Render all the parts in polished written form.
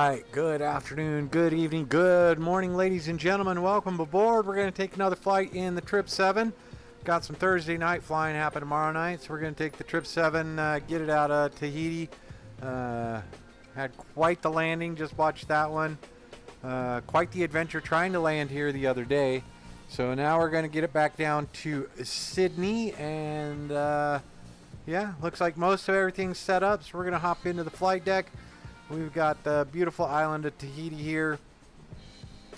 right, good afternoon, good evening, good morning, ladies and gentlemen. Welcome aboard. We're going to take another flight in the Trip 7. Got some Thursday night flying happen tomorrow night, so we're going to take the Trip 7, get it out of Tahiti. Had quite the landing, just watched that one. Quite the adventure trying to land here the other day. So now we're going to get it back down to Sydney, and yeah, looks like most of everything's set up, so we're going to hop into the flight deck. We've got the beautiful island of Tahiti here.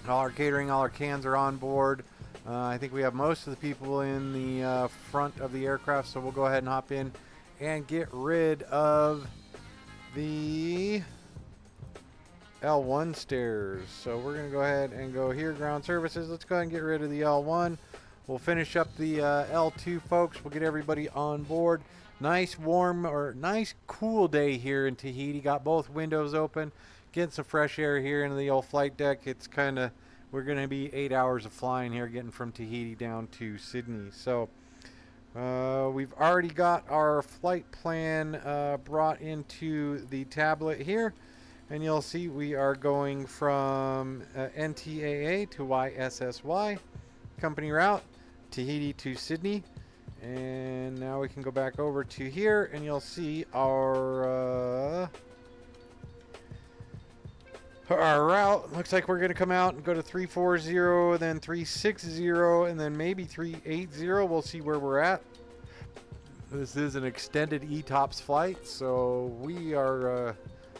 All our catering, all our cans are on board. I think we have most of the people in the front of the aircraft, so we'll go ahead and hop in and get rid of the L1 stairs. So we're going to go ahead and go here, ground services. Let's go ahead and get rid of the L1. We'll finish up the L2, folks. We'll get everybody on board. Nice warm or nice cool day here in Tahiti. Got both windows open. Getting some fresh air here into the old flight deck. It's kind of, we're going to be 8 hours of flying here getting from Tahiti down to Sydney. So we've already got our flight plan brought into the tablet here. And you'll see we are going from NTAA to YSSY. Company route, Tahiti to Sydney. And now we can go back over to here, and you'll see our route. Looks like we're going to come out and go to 340, then 360, and then maybe 380. We'll see where we're at. This is an extended ETOPS flight, so we are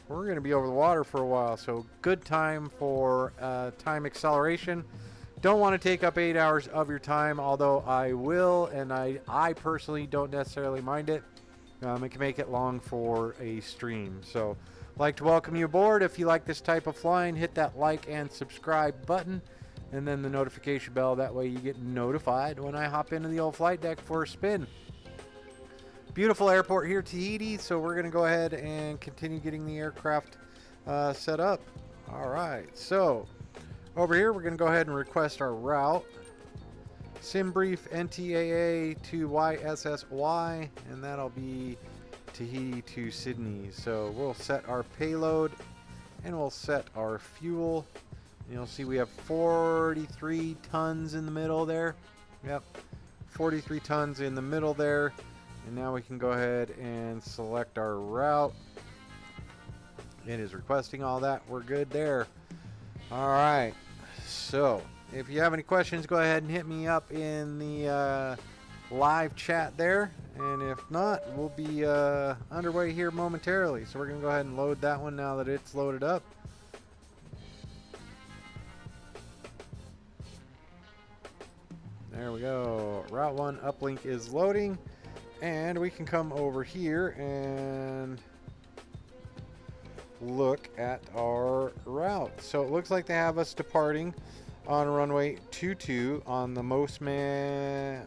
we're going to be over the water for a while. So good time for time acceleration. Don't want to take up 8 hours of your time, although I will, and I personally don't necessarily mind it. It can make it long for a stream. So I'd like to welcome you aboard. If you like this type of flying, hit that like and subscribe button, and then the notification bell. That way you get notified when I hop into the old flight deck for a spin. Beautiful airport here, Tahiti, so we're going to go ahead and continue getting the aircraft set up. All right, so over here, we're going to go ahead and request our route. Sim brief NTAA to YSSY, and that'll be Tahiti to Sydney. So we'll set our payload, and we'll set our fuel. And you'll see we have 43 tons in the middle there. Yep, 43 tons in the middle there. And now we can go ahead and select our route. It is requesting all that. We're good there. All right. So, if you have any questions, go ahead and hit me up in the live chat there. And if not, we'll be underway here momentarily. So we're going to go ahead and load that one now that it's loaded up. There we go. Route 1 uplink is loading. And we can come over here and look at our route. So it looks like they have us departing on runway 22 on the Mosma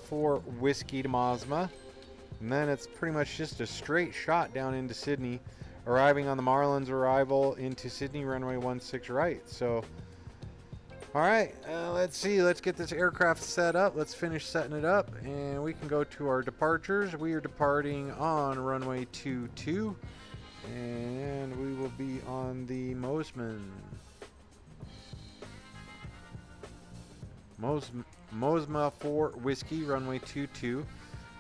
for Whiskey to Mosma. And then it's pretty much just a straight shot down into Sydney, arriving on the Marlin's arrival into Sydney, runway 16 right. So all right, let's see. Let's get this aircraft set up. Let's finish setting it up, and we can go to our departures. We are departing on runway 22, and we will be on the Mosma for Whiskey, runway 22,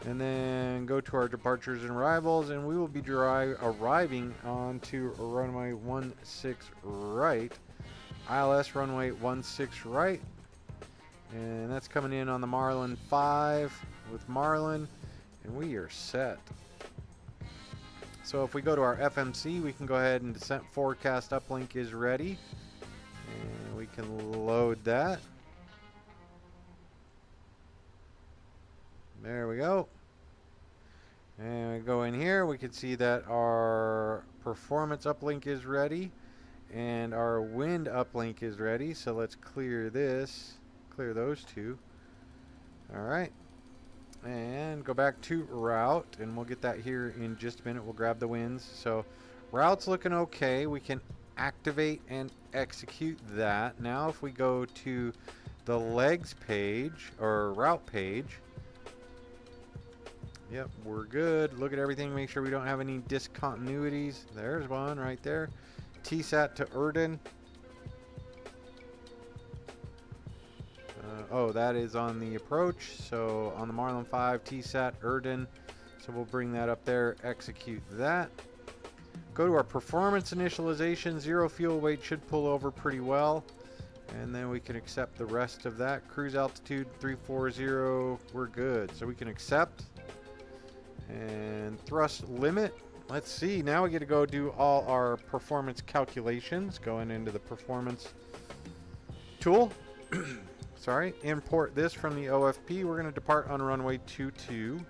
and then go to our departures and arrivals, and we will be arriving onto runway 16 right. ILS runway 16 right, and that's coming in on the Marlin 5 with Marlin, and we are set. So if we go to our FMC, we can go ahead and descent forecast uplink is ready, and we can load that. There we go. And we go in here, we can see that our performance uplink is ready. And our wind uplink is ready, so let's clear this, clear those two. All right, and go back to route, and we'll get that here in just a minute. We'll grab the winds. So route's looking okay. We can activate and execute that. Now if we go to the legs page, or route page, Yep, we're good. Look at everything. Make sure we don't have any discontinuities. There's one right there. TSAT to Erden. Oh, that is on the approach. So on the Marlin 5, TSAT Erden. So we'll bring that up there. Execute that. Go to our performance initialization. 0 fuel weight should pull over pretty well. And then we can accept the rest of that. Cruise altitude 340. We're good. So we can accept. And thrust limit. Let's see. Now we get to go do all our performance calculations. Going into the performance tool. Sorry. Import this from the OFP. We're going to depart on runway 22.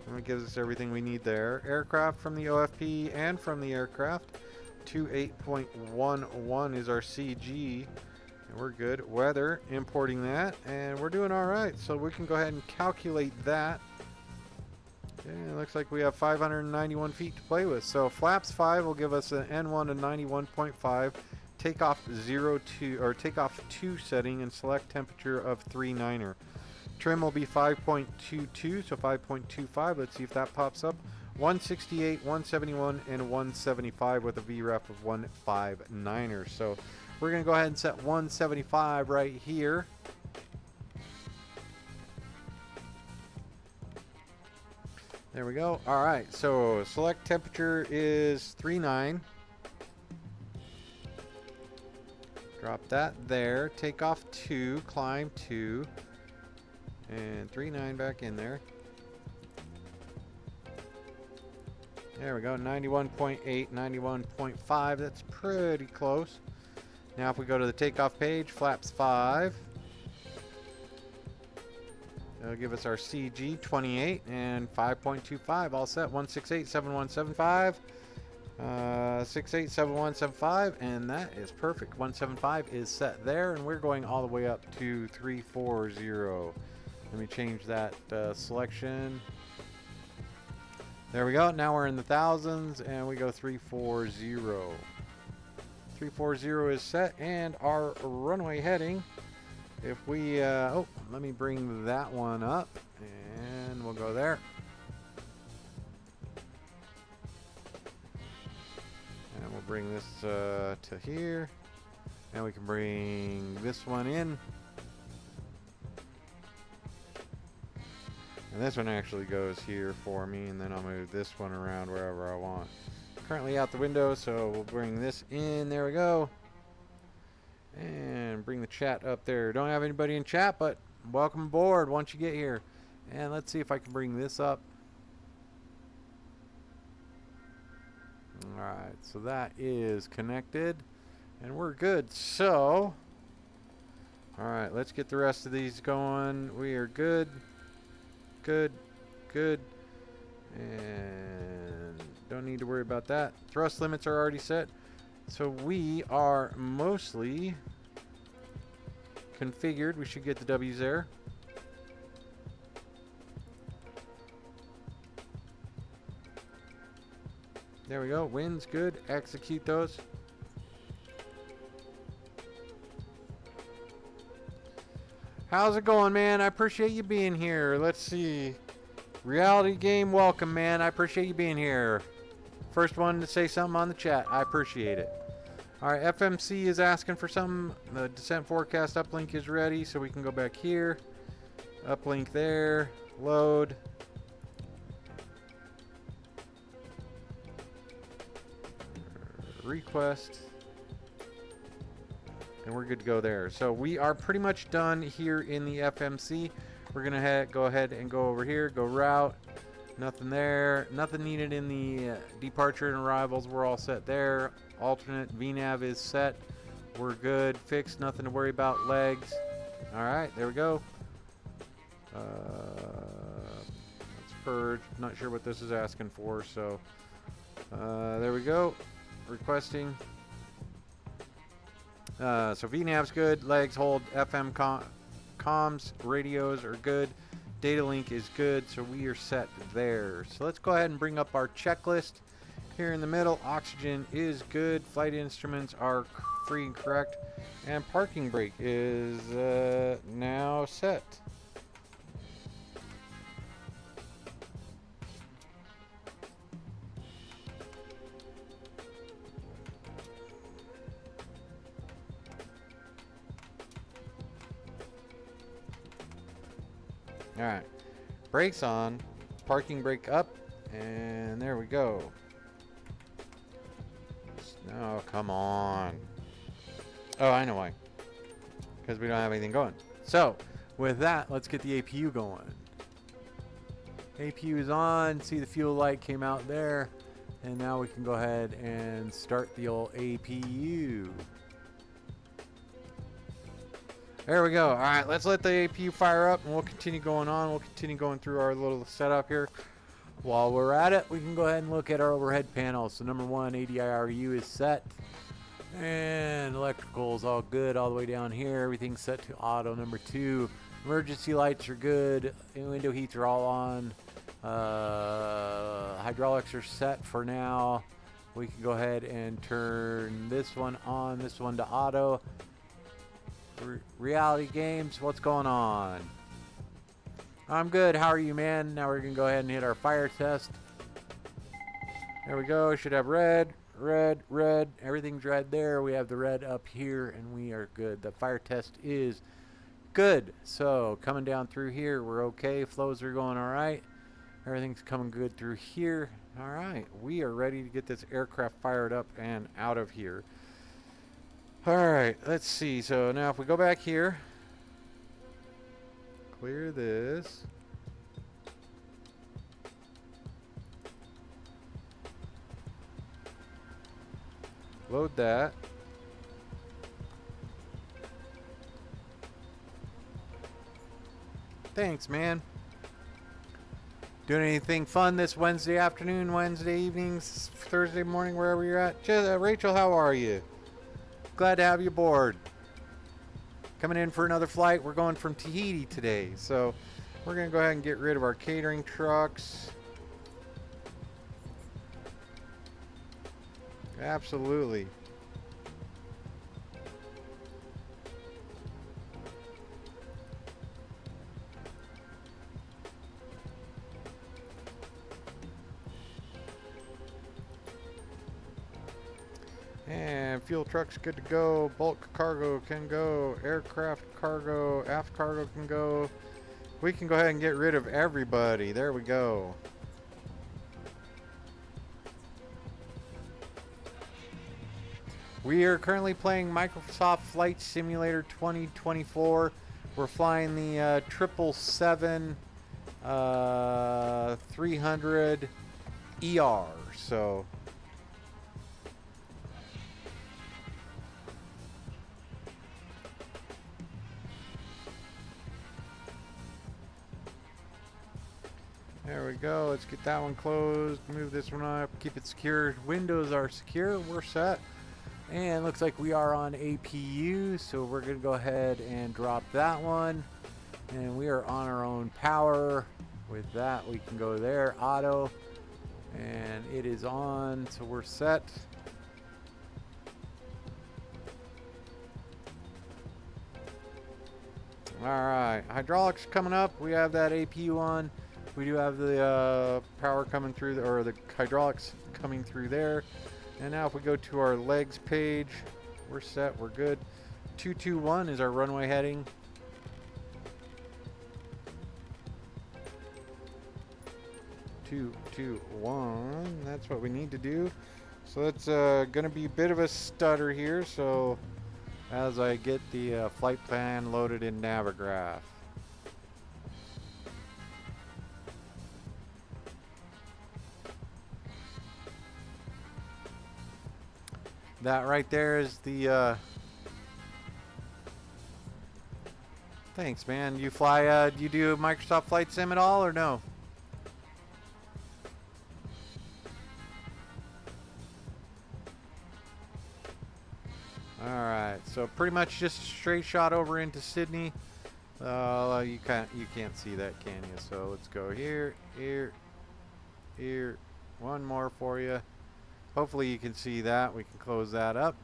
And it gives us everything we need there. Aircraft from the OFP and from the aircraft. 28.11 is our CG. And we're good. Weather. Importing that. And we're doing all right. So we can go ahead and calculate that. Okay, it looks like we have 591 feet to play with. So flaps 5 will give us an N1 to 91.5, takeoff takeoff 2 setting, and select temperature of 39er. Trim will be 5.22, so 5.25. Let's see if that pops up. 168, 171, and 175 with a VREF of 159er. So we're going to go ahead and set 175 right here. There we go. All right, so select temperature is 39. Drop that there. Take off 2, climb 2, and 39 back in there. There we go. 91.8, 91.5. That's pretty close. Now if we go to the takeoff page, flaps 5. It'll give us our CG 28 and 5.25. All set. 1687175. 687175, and that is perfect. 175 is set there, and we're going all the way up to 340. Let me change that selection. There we go. Now we're in the thousands, and we go 340. 340 is set, and our runway heading. If we, oh, let me bring that one up, and we'll go there. And we'll bring this to here, and we can bring this one in. And this one actually goes here for me, and then I'll move this one around wherever I want. Currently out the window, so we'll bring this in. There we go. And bring the chat up there. Don't have anybody in chat, but welcome aboard once you get here. And let's see if I can bring this up. Alright, so that is connected. And we're good. So, alright, let's get the rest of these going. We are good. Good. Good. And don't need to worry about that. Thrust limits are already set. So we are mostly configured. We should get the W's there. There we go. Winds good. Execute those. How's it going, man? I appreciate you being here. Let's see. Reality game, welcome, man. I appreciate you being here. First one to say something on the chat. I appreciate it. Alright, FMC is asking for something. The descent forecast uplink is ready, so we can go back here. Uplink there. Load. Request. And we're good to go there. So we are pretty much done here in the FMC. We're going to go ahead and go over here. Go route. Nothing there. Nothing needed in the departure and arrivals. We're all set there. Alternate VNAV is set. We're good. Fixed. Nothing to worry about. Legs. Alright, there we go. Let's purge. Not sure what this is asking for, so there we go. Requesting. So VNAV's good. Legs hold. FM comms. Radios are good. Data link is good, so we are set there. So let's go ahead and bring up our checklist. Here in the middle, oxygen is good. Flight instruments are free and correct. And parking brake is now set. All right, brakes on, parking brake up, and there we go. No, come on. Oh, I know why. Because we don't have anything going. So, with that, let's get the APU going. APU is on. See the fuel light came out there. And now we can go ahead and start the old APU. There we go. All right, let's let the APU fire up and we'll continue going on. We'll continue going through our little setup here. While we're at it, we can go ahead and look at our overhead panel. So number one, ADIRU is set. And electrical is all good all the way down here. Everything's set to auto. Number two, emergency lights are good. Window heats are all on. Hydraulics are set for now. We can go ahead and turn this one on, this one to auto. Reality games, what's going on? I'm good. How are you, man? Now we're gonna go ahead and hit our fire test. There we go. Should have red, red, red. Everything's red there. We have the red up here, and we are good. The fire test is good. So coming down through here, we're okay. Flows are going all right. Everything's coming good through here. All right, we are ready to get this aircraft fired up and out of here. All right, let's see. So now if we go back here, clear this. Load that. Thanks, man. Doing anything fun this Wednesday afternoon, Wednesday evenings, Thursday morning, wherever you're at? Rachel, how are you? Glad to have you aboard. Coming in for another flight. We're going from Tahiti today. So we're going to go ahead and get rid of our catering trucks. Absolutely. And fuel truck's good to go. Bulk cargo can go. Aircraft cargo, aft cargo can go. We can go ahead and get rid of everybody. There we go. We are currently playing Microsoft Flight Simulator 2024. We're flying the 777 300 ER. So there we go. Let's get that one closed. Move this one up. Keep it secure. Windows are secure. We're set. And looks like we are on APU. So we're going to go ahead and drop that one. And we are on our own power. With that, we can go there. Auto. And it is on. So we're set. Alright. Hydraulics coming up. We have that APU on. We do have the power coming through, or the hydraulics coming through there. And now if we go to our legs page, we're set, we're good. 221 is our runway heading. Two, 1, that's what we need to do. So that's going to be a bit of a stutter here, so as I get the flight plan loaded in Navigraph. That right there is the thanks, man. You fly do you do Microsoft Flight Sim at all or no? Alright, so pretty much just a straight shot over into Sydney. You can't see that, can you? So let's go here, here, here. One more for you. Hopefully you can see that. We can close that up.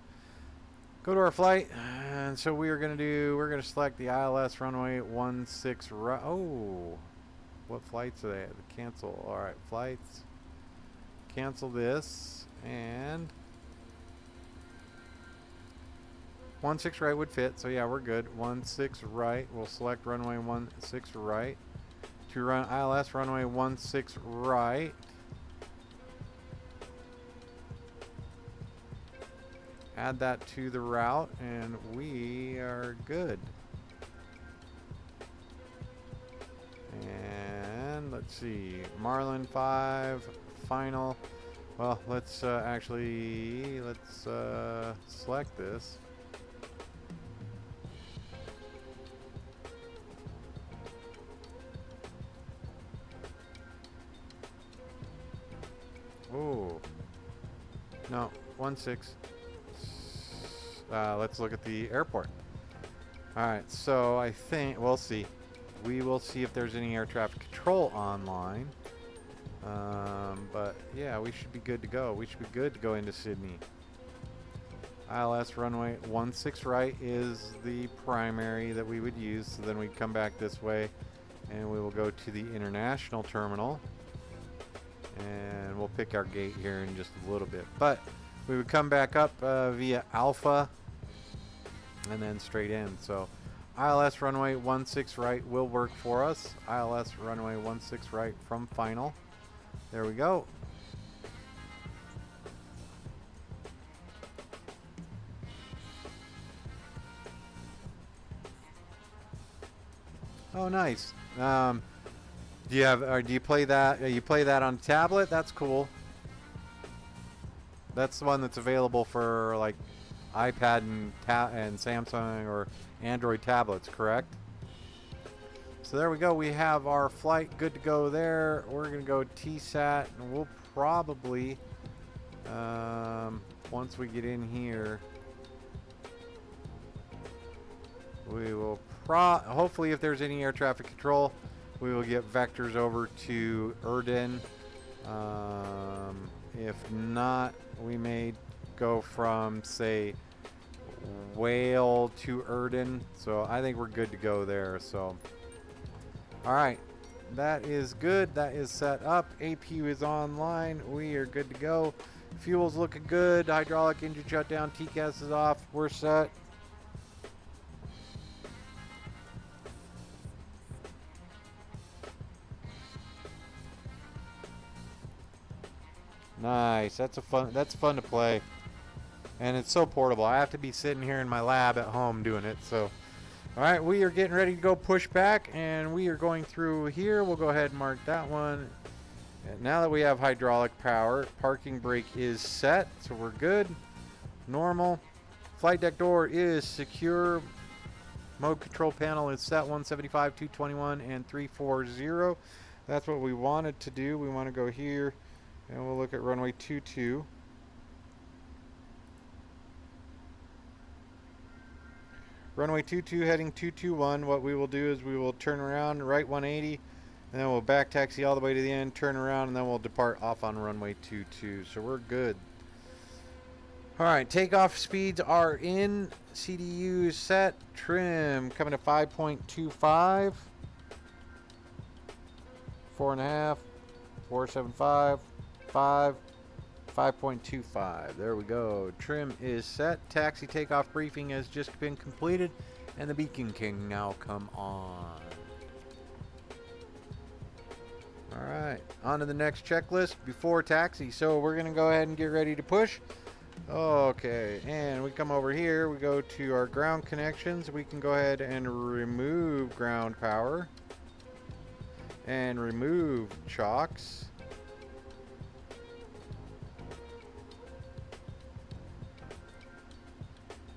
Go to our flight. And so we're going to select the ILS runway 16 right. Oh, what flights are they? Cancel. All right, flights. Cancel this. And 16 right would fit. So yeah, we're good. 16 right. We'll select runway 16 right. to run ILS runway 16 right. Add that to the route and we are good. And let's see, Marlin 5 final. Well, let's select this. Oh, no, 16. Let's look at the airport. All right, so I think we'll see. We will see if there's any air traffic control online. But yeah, we should be good to go. We should be good to go into Sydney. ILS runway 16 right is the primary that we would use. So then we'd come back this way and we will go to the international terminal. And we'll pick our gate here in just a little bit. But we would come back up via Alpha and then straight in. So ILS runway 16 right will work for us. ILS runway 16 right from final. There we go. Oh, nice. Do you have, or do you play that? You play that on tablet? That's cool. That's the one that's available for like iPad and Samsung or Android tablets, correct? So there we go. We have our flight good to go there. We're gonna go TSAT, and we'll probably once we get in here, we will hopefully, if there's any air traffic control, we will get vectors over to Erdin. If not, we may go from, say, Whale to Erdin. So I think we're good to go there. So, all right, that is good. That is set up. APU is online. We are good to go. Fuel's looking good. Hydraulic engine shutdown. TCAS is off. We're set. Nice. That's fun to play. And it's so portable. I have to be sitting here in my lab at home doing it. So, all right, we are getting ready to go push back, and we are going through here. We'll go ahead and mark that one. And now that we have hydraulic power, parking brake is set, so we're good. Normal. Flight deck door is secure. Mode control panel is set 175, 221, and 340. That's what we wanted to do. We want to go here, and we'll look at runway 22. Runway 22 heading 221. What we will do is we will turn around, right 180, and then we'll back taxi all the way to the end, turn around, and then we'll depart off on runway 22. So we're good. All right, takeoff speeds are in. CDU set. Trim coming to 5.25. 4.5. 4.75. 5. 5.25. There we go. Trim is set. Taxi takeoff briefing has just been completed, and the beacon can now come on. All right, on to the next checklist before taxi. So we're going to go ahead and get ready to push. Okay, and we come over here. We go to our ground connections. We can go ahead and remove ground power and remove chocks.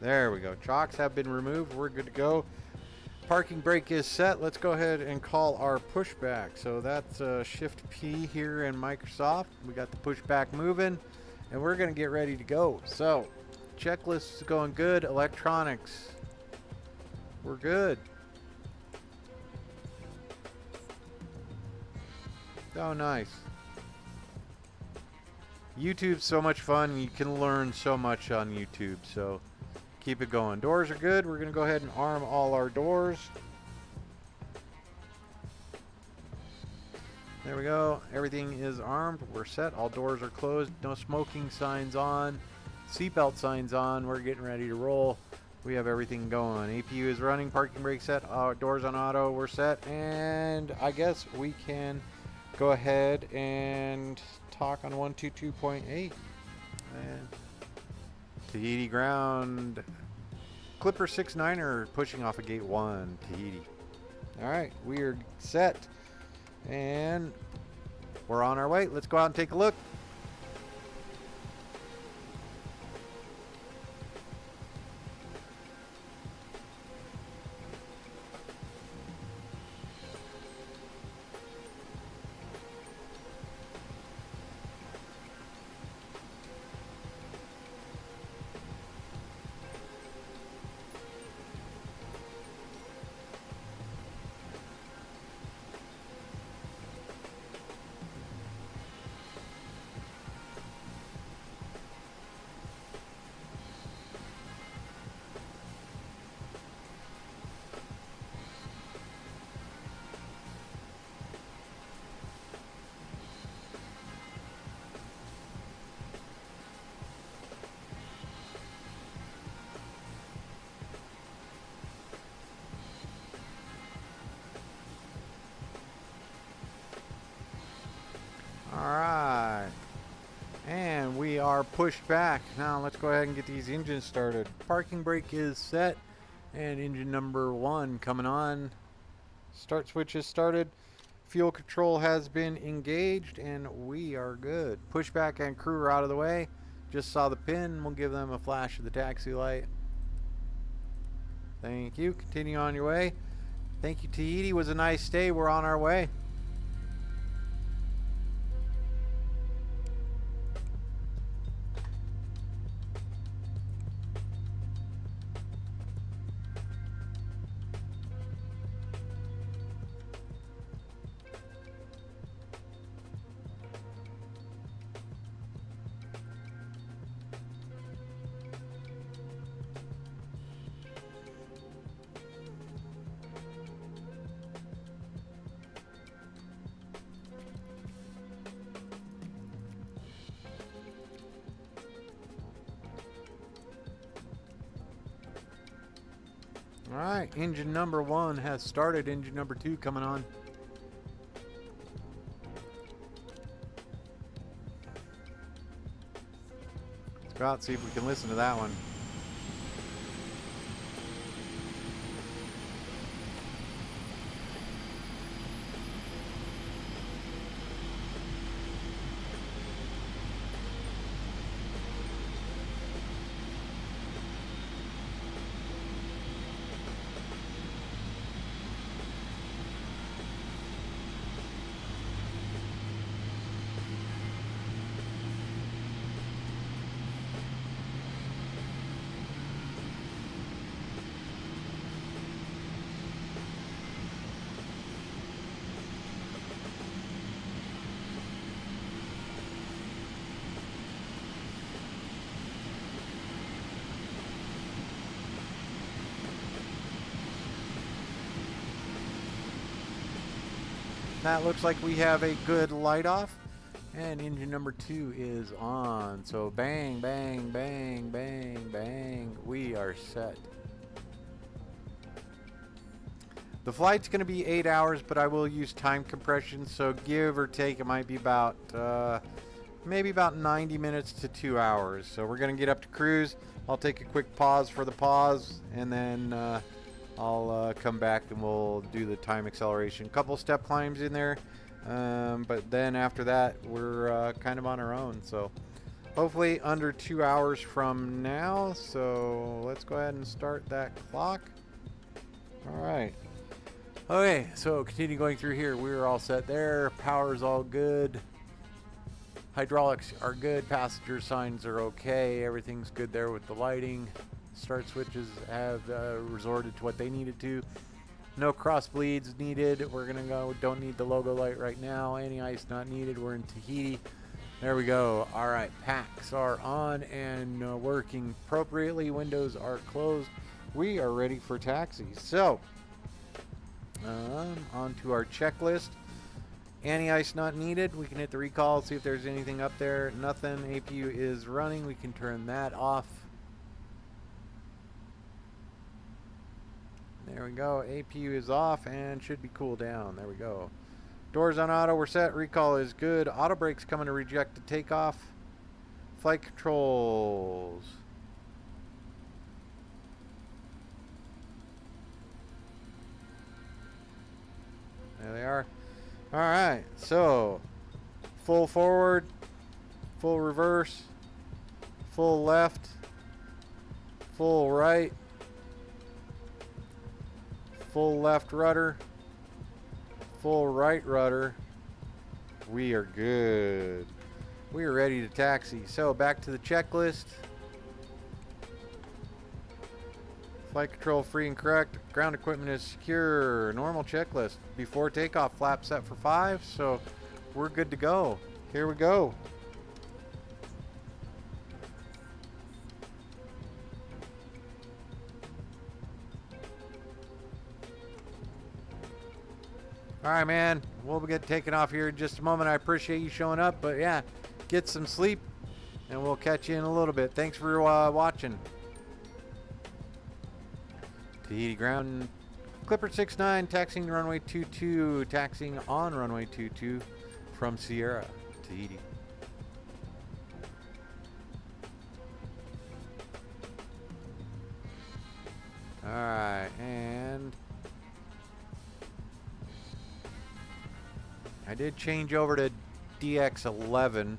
There we go. Chocks have been removed. We're good to go. Parking brake is set. Let's go ahead and call our pushback. So that's Shift P here in Microsoft. We got the pushback moving, and we're going to get ready to go. So checklist is going good. Electronics, we're good. Oh, nice. YouTube's so much fun. You can learn so much on YouTube. So keep it going. Doors are good. We're going to go ahead and arm all our doors. There we go. Everything is armed. We're set. All doors are closed. No smoking signs on. Seatbelt signs on. We're getting ready to roll. We have everything going. APU is running, parking brake set, doors on auto, we're set, and I guess we can go ahead and talk on 122.8. And Tahiti ground, Clipper 6.9er pushing off of gate 1, Tahiti. Alright, we're set, and we're on our way. Let's go out and take a look. Alright, and we are pushed back. Now let's go ahead and get these engines started. Parking brake is set, and engine number 1 coming on. Start switch is started. Fuel control has been engaged, and we are good. Pushback and crew are out of the way. Just saw the pin. We'll give them a flash of the taxi light. Thank you. Continue on your way. Thank you, Tahiti. Was a nice stay. We're on our way. Alright, engine number 1 has started. Engine number 2 coming on. Let's go out and see if we can listen to that one. That looks like we have a good light off, and engine number 2 is on. So bang, bang, bang, bang, bang, we are set. The flight's going to be 8 hours, but I will use time compression, so give or take it might be about maybe about 90 minutes to 2 hours. So we're going to get up to cruise. I'll take a quick pause for the pause, and then I'll come back and we'll do the time acceleration. Couple step climbs in there, but then after that we're kind of on our own. So hopefully under 2 hours from now. So let's go ahead and start that clock. All right. Okay, so continue going through here. We're all set there. Power's all good. Hydraulics are good. Passenger signs are okay. Everything's good there with the lighting. Start switches have resorted to what they needed to. No cross bleeds needed. We're gonna go. Don't need the logo light right now. Any ice not needed. We're in Tahiti. There we go. All right, packs are on and working appropriately. Windows are closed. We are ready for taxi. So on to our checklist. Anti-ice not needed. We can hit the recall, see if there's anything up there. Nothing. APU is running. We can turn that off. There we go. APU is off and should be cooled down. There we go. Doors on auto. We're set. Recall is good. Auto brake's coming to reject the takeoff. Flight controls. There they are. All right. So, full forward, full reverse, full left, full right, full left rudder, full right rudder. We are good. We are ready to taxi. So back to the checklist. Flight control free and correct. Ground equipment is secure. Normal checklist. Before takeoff, flap set for 5. So we're good to go. Here we go. All right, man. We'll get taken off here in just a moment. I appreciate you showing up. But yeah, get some sleep and we'll catch you in a little bit. Thanks for watching. Tahiti ground, Clipper 69, taxiing runway 22, taxiing on runway 22 from Sierra, Tahiti. All right, and I did change over to DX11,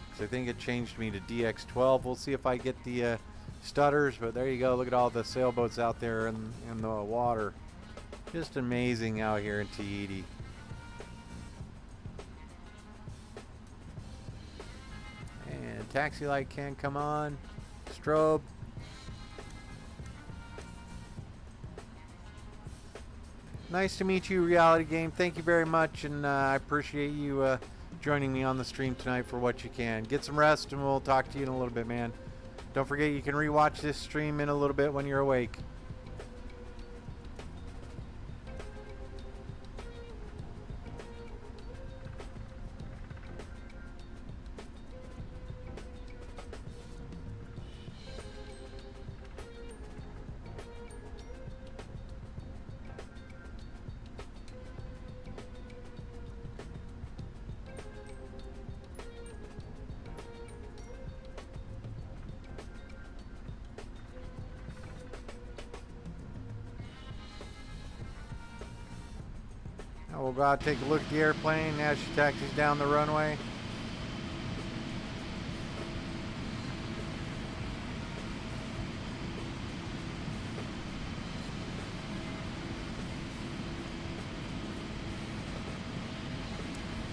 because I think it changed me to DX12. We'll see if I get the stutters, but there you go. Look at all the sailboats out there in the water. Just amazing out here in Tahiti. And taxi light can come on. Strobe. Nice to meet you, Reality Game. Thank you very much, and I appreciate you joining me on the stream tonight for what you can. Get some rest, and we'll talk to you in a little bit, man. Don't forget, you can rewatch this stream in a little bit when you're awake. We'll go out and take a look at the airplane as she taxis down the runway.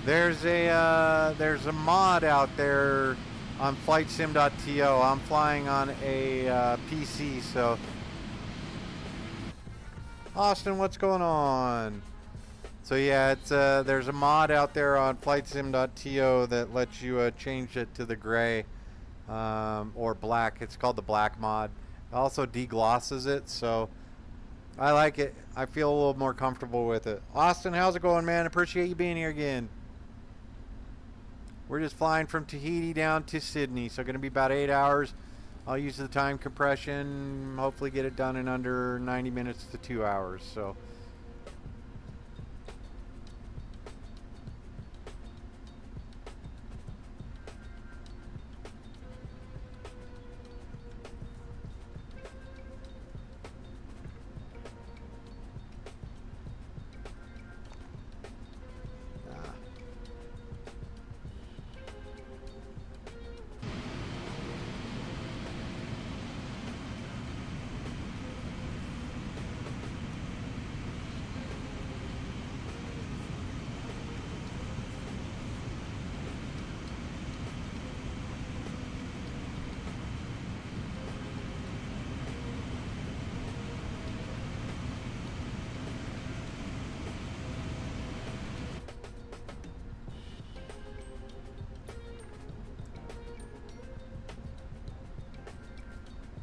There's a mod out there on flightsim.to. I'm flying on a PC, so Austin, what's going on? So yeah, it's there's a mod out there on flightsim.to that lets you change it to the gray or black. It's called the black mod. It also deglosses it, so I like it. I feel a little more comfortable with it. Austin, how's it going, man? Appreciate you being here again. We're just flying from Tahiti down to Sydney, so going to be about 8 hours. I'll use the time compression, hopefully get it done in under 90 minutes to 2 hours. So.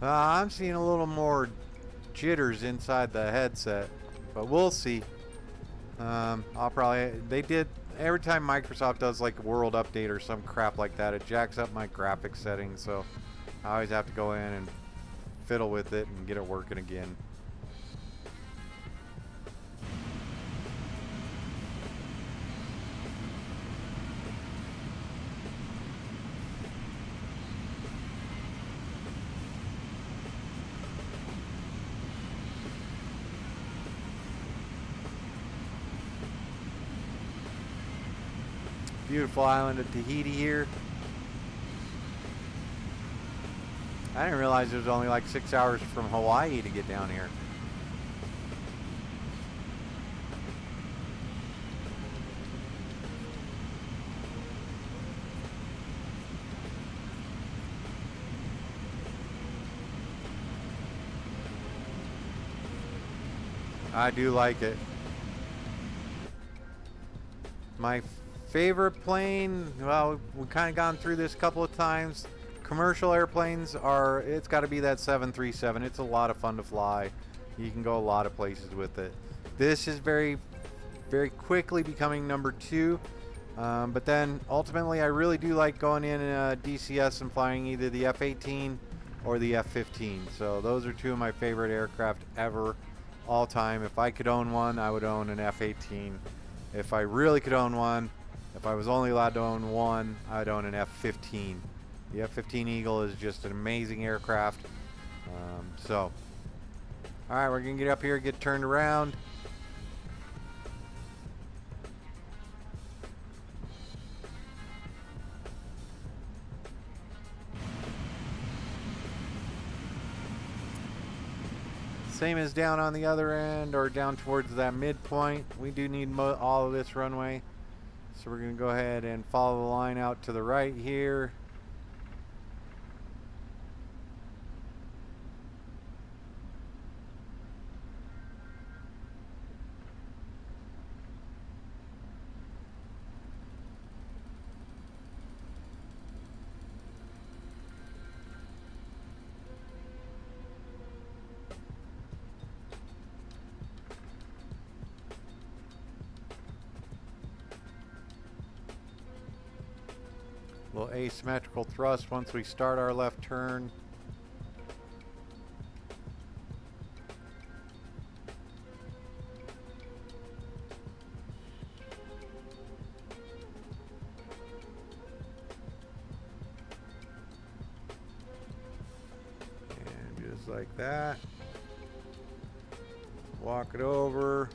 I'm seeing a little more jitters inside the headset, but we'll see. I'll probably, every time Microsoft does like a world update or some crap like that, it jacks up my graphics settings, so I always have to go in and fiddle with it and get it working again. Beautiful island of Tahiti here. I didn't realize it was only like 6 hours from Hawaii to get down here. I do like it. My favorite plane, well, we've kind of gone through this a couple of times. Commercial airplanes are, it's got to be that 737. It's a lot of fun to fly. You can go a lot of places with it. This is very, very quickly becoming number 2. But then ultimately I really do like going in DCS and flying either the F-18 or the F-15. So those are 2 of my favorite aircraft ever, all time. If I could own one, I would own an F-18. If I really could own one, if I was only allowed to own one, I'd own an F-15. The F-15 Eagle is just an amazing aircraft. All right, we're gonna get up here, get turned around. Same as down on the other end, or down towards that midpoint. We do need all of this runway. So we're going to go ahead and follow the line out to the right here. Little asymmetrical thrust once we start our left turn. And just like that. Walk it over.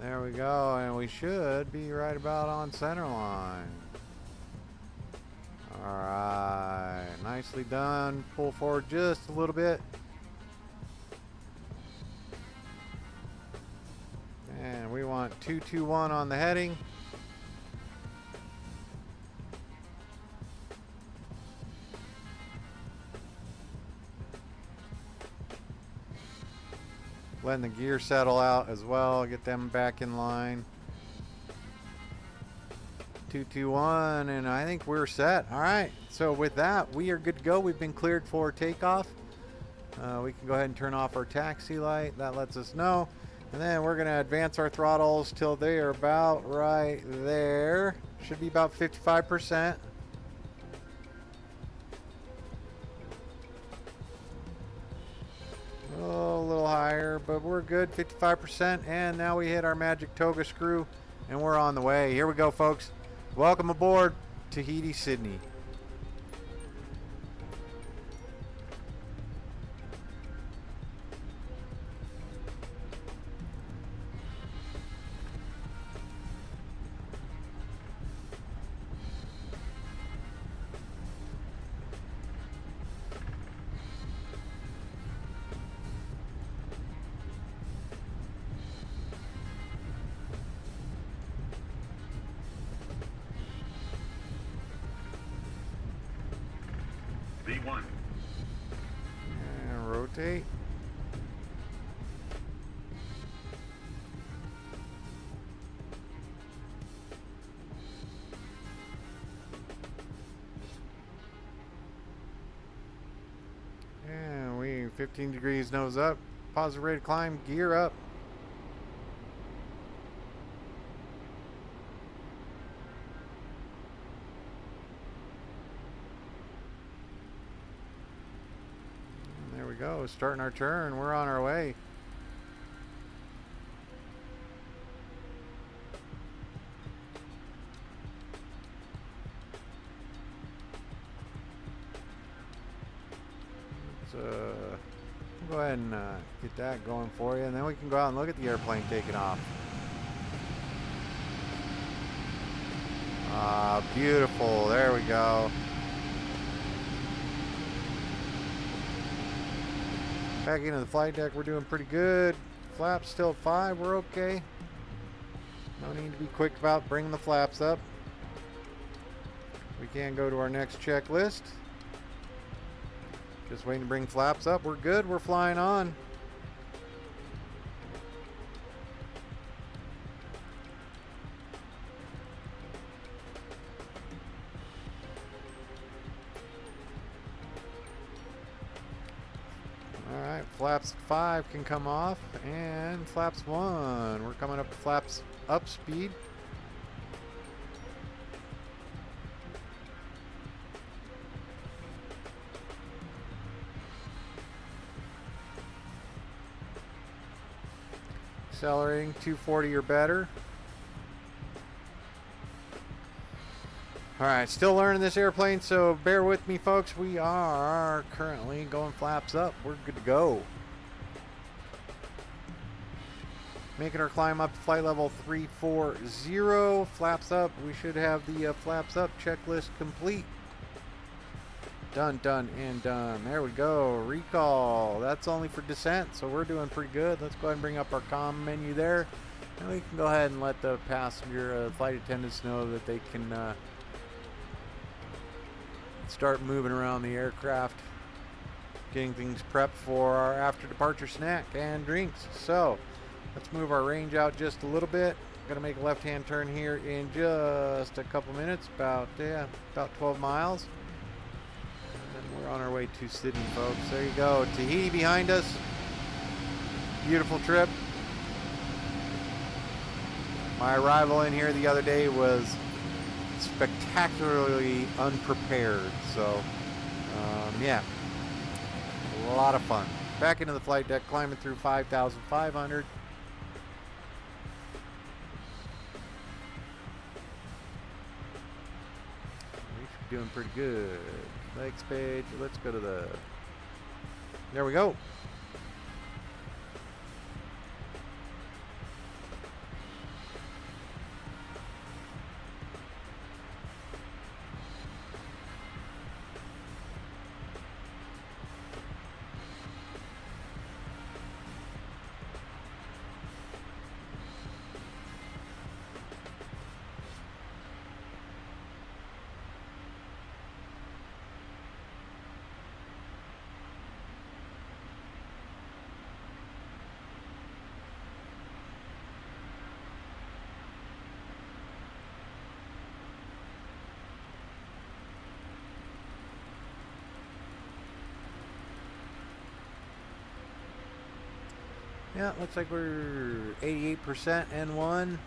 There we go, and we should be right about on center line. Alright, nicely done. Pull forward just a little bit. And we want 221 on the heading. Letting the gear settle out as well, get them back in line. 221, and I think we're set. All right, so with that, we are good to go. We've been cleared for takeoff. We can go ahead and turn off our taxi light. That lets us know. And then we're gonna advance our throttles till they are about right there. Should be about 55%. Oh, a little higher, but we're good, 55%. And now we hit our magic toga screw and we're on the way. Here we go, folks. Welcome aboard Tahiti, Sydney. V1. And rotate. And we 15 degrees nose up. Positive rate of climb, gear up. And there we go, starting our turn. We're on our way. Go ahead and get that going for you, and then we can go out and look at the airplane taking off. Beautiful. There we go. Back into the flight deck. We're doing pretty good. Flaps still at 5. We're okay. No need to be quick about bringing the flaps up. We can go to our next checklist. Just waiting to bring flaps up. We're good. We're flying on. All right, flaps 5 can come off, and flaps 1. We're coming up to flaps up speed. Accelerating 240 or better. All right, still learning this airplane, so bear with me, folks. We are currently going flaps up. We're good to go. Making our climb up to flight level 340. Flaps up. We should have the flaps up checklist complete. Done, done, and done. There we go. Recall. That's only for descent, so we're doing pretty good. Let's go ahead and bring up our comm menu there. And we can go ahead and let the passenger flight attendants know that they can start moving around the aircraft, getting things prepped for our after departure snack and drinks. So let's move our range out just a little bit. Gonna make a left-hand turn here in just a couple minutes, about 12 miles. And we're on our way to Sydney, folks. There you go. Tahiti behind us. Beautiful trip. My arrival in here the other day was spectacularly unprepared. So, yeah, a lot of fun. Back into the flight deck, climbing through 5,500. We should be doing pretty good. Legs page. Let's go to the. There we go. Yeah, looks like we're 88% N1.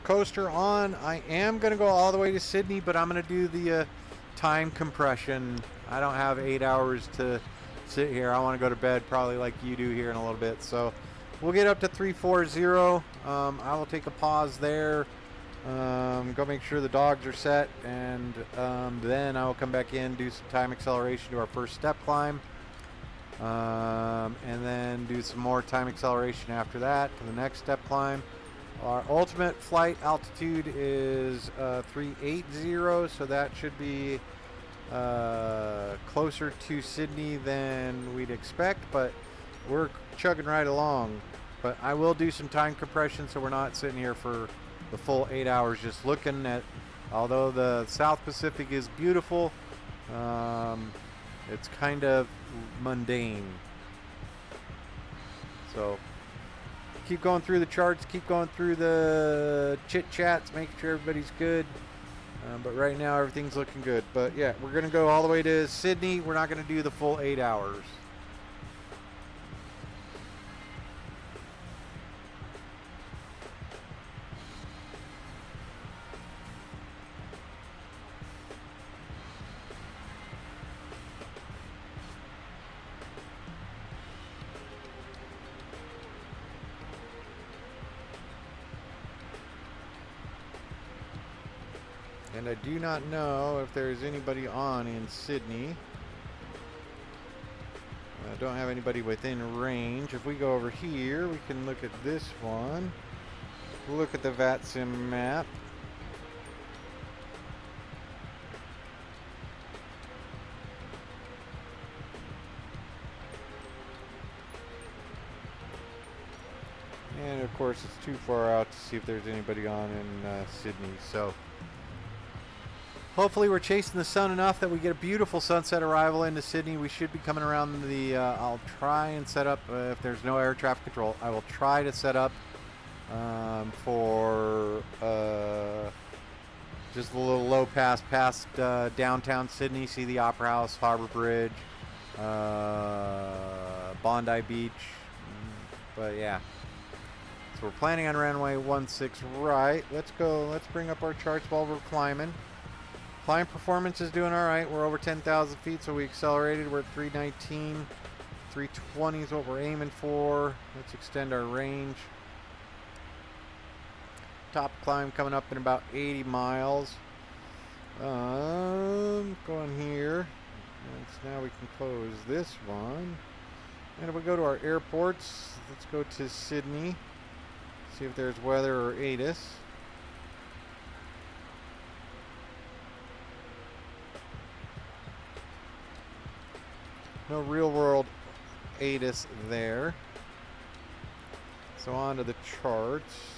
Coaster on. I am going to go all the way to Sydney, but I'm going to do the time compression. I don't have 8 hours to sit here. I want to go to bed probably like you do here in a little bit. So we'll get up to 340. I will take a pause there. Go make sure the dogs are set, and then I will come back in, do some time acceleration to our first step climb. And then do some more time acceleration after that to the next step climb. Our ultimate flight altitude is 380, so that should be closer to Sydney than we'd expect, but we're chugging right along. But I will do some time compression, so we're not sitting here for the full 8 hours just looking at, although the South Pacific is beautiful, It's kind of mundane. So keep going through the charts, keep going through the chit chats, making sure everybody's good. But right now everything's looking good. But yeah, we're gonna go all the way to Sydney. We're not gonna do the full 8 hours. And I do not know if there's anybody on in Sydney. I don't have anybody within range. If we go over here, we can look at this one. We'll look at the VATSIM map. And of course, it's too far out to see if there's anybody on in Sydney. So hopefully we're chasing the sun enough that we get a beautiful sunset arrival into Sydney. We should be coming around the, I'll try and set up, if there's no air traffic control, I will try to set up for just a little low pass past downtown Sydney, see the Opera House, Harbour Bridge, Bondi Beach, but yeah. So we're planning on runway 16 right. Let's go, let's bring up our charts while we're climbing. Climb performance is doing all right. We're over 10,000 feet, so we accelerated. We're at 319. 320 is what we're aiming for. Let's extend our range. Top climb coming up in about 80 miles. Going here. And so now we can close this one. And if we go to our airports, let's go to Sydney. See if there's weather or ATIS. No real world ATIS there. So on to the charts.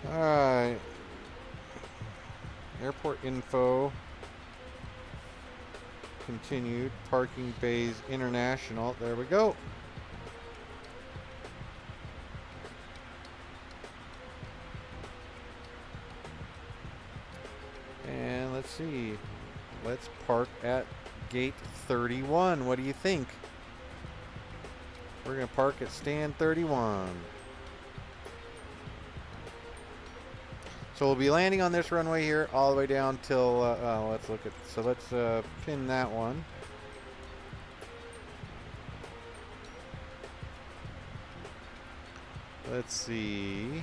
Alright. Airport info. Continued. Parking bays international. There we go. And let's see. Let's park at gate 31. What do you think? We're going to park at stand 31. So we'll be landing on this runway here all the way down till, let's look at, so let's pin that one. Let's see.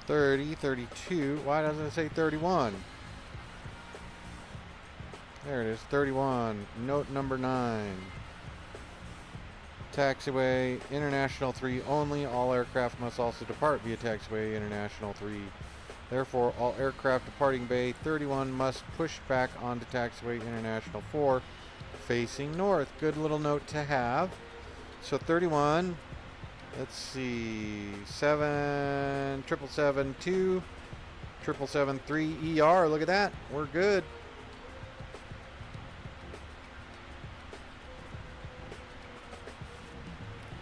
$30, $32. Why doesn't it say 31? There it is, 31. Note number 9. Taxiway International 3 only. All aircraft must also depart via Taxiway International 3. Therefore, all aircraft departing Bay 31 must push back onto Taxiway International 4 facing north. Good little note to have. So 31. Let's see, 77772, 7773 ER. Look at that. We're good.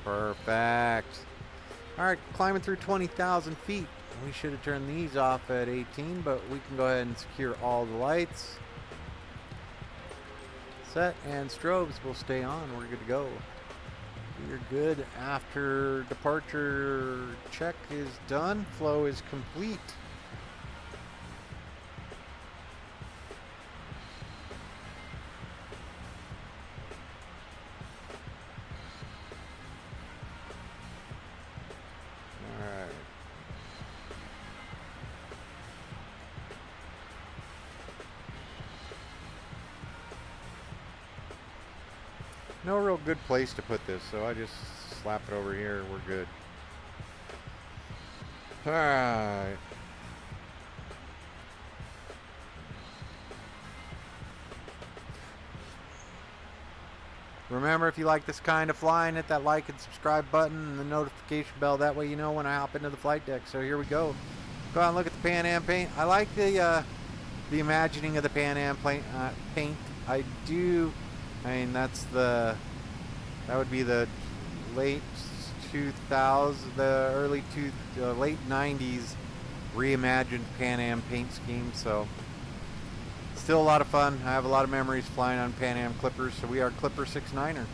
Perfect. All right, climbing through 20,000 feet. We should have turned these off at 18, but we can go ahead and secure all the lights. Set and strobes will stay on. We're good to go. You're good after departure check is done. Flow is complete. All right. No real good place to put this, so I just slap it over here. We're good. All right. Remember, if you like this kind of flying, hit that like and subscribe button and the notification bell. That way you know when I hop into the flight deck. So here we go. Go out and look at the Pan Am paint. I like the imagining of the Pan Am paint. I do. I mean, that would be the late 2000s, the late 90s reimagined Pan Am paint scheme. So still a lot of fun. I have a lot of memories flying on Pan Am Clippers. So we are Clipper 6.9er.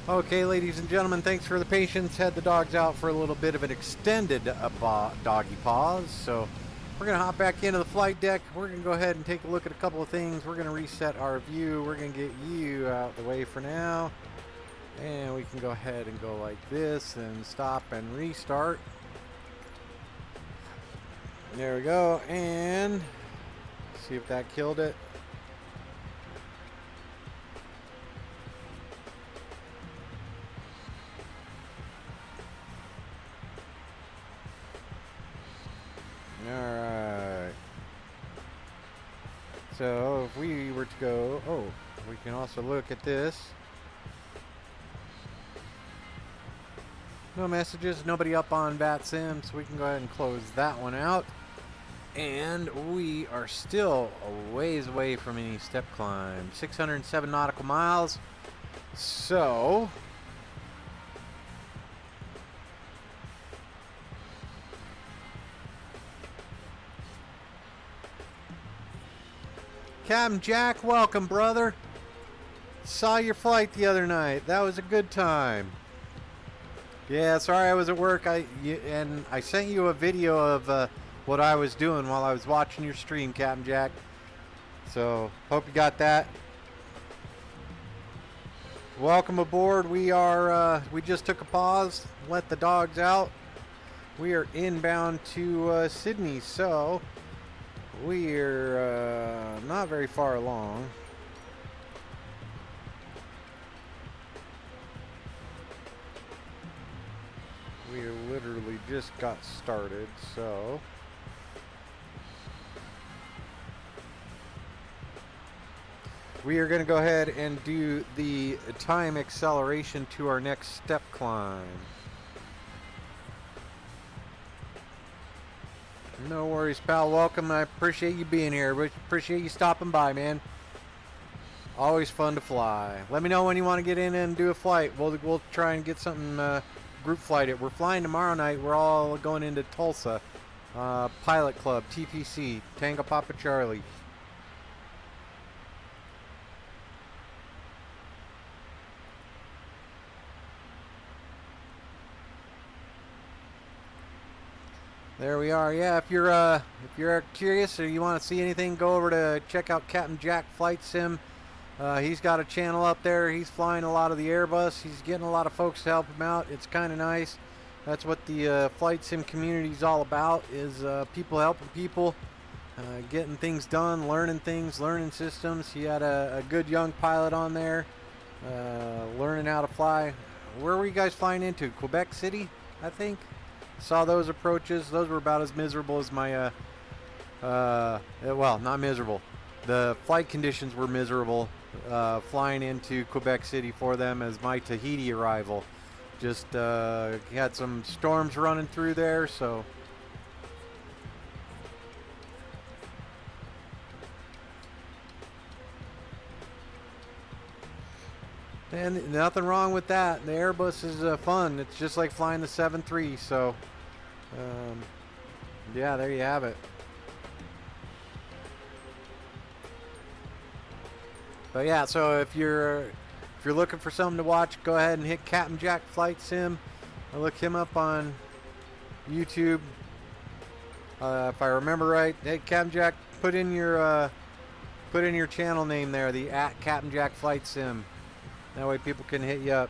Okay, ladies and gentlemen, thanks for the patience. Had the dogs out for a little bit of an extended doggy pause. So we're going to hop back into the flight deck. We're going to go ahead and take a look at a couple of things. We're going to reset our view. We're going to get you out the way for now. And we can go ahead and go like this and stop and restart. There we go. And see if that killed it. Alright. So if we were to go, we can also look at this. No messages, nobody up on VATSIM, so we can go ahead and close that one out. And we are still a ways away from any step climb. 607 nautical miles. So Captain Jack, welcome, brother. Saw your flight the other night. That was a good time. Yeah, sorry I was at work. I sent you a video of what I was doing while I was watching your stream, Captain Jack. So hope you got that. Welcome aboard. We just took a pause, let the dogs out. We are inbound to Sydney, so we're not very far along. We literally just got started, so we are going to go ahead and do the time acceleration to our next step climb. No worries, pal. Welcome. I appreciate you being here. We appreciate you stopping by, man. Always fun to fly. Let me know when you want to get in and do a flight. We'll try and get something group flight it. We're flying tomorrow night. We're all going into Tulsa. Pilot Club, TPC, Tango Papa Charlie. There we are. Yeah, if you're curious or you want to see anything, go over to check out Captain Jack Flight Sim. He's got a channel up there. He's flying a lot of the Airbus. He's getting a lot of folks to help him out. It's kind of nice. That's what the flight sim community is all about, is people helping people, getting things done, learning things, learning systems. He had a good young pilot on there, learning how to fly. Where were you guys flying into? Quebec City, I think? Saw those approaches. Those were about as miserable as my, well, not miserable. The flight conditions were miserable flying into Quebec City for them as my Tahiti arrival. Just had some storms running through there, so. And nothing wrong with that. The Airbus is fun. It's just like flying the 7.3. So, yeah, there you have it. But yeah, so if you're looking for something to watch, go ahead and hit Captain Jack Flight Sim. I'll look him up on YouTube. If I remember right, hey Captain Jack, put in your channel name there, the @Captain Jack Flight Sim. That way people can hit you up.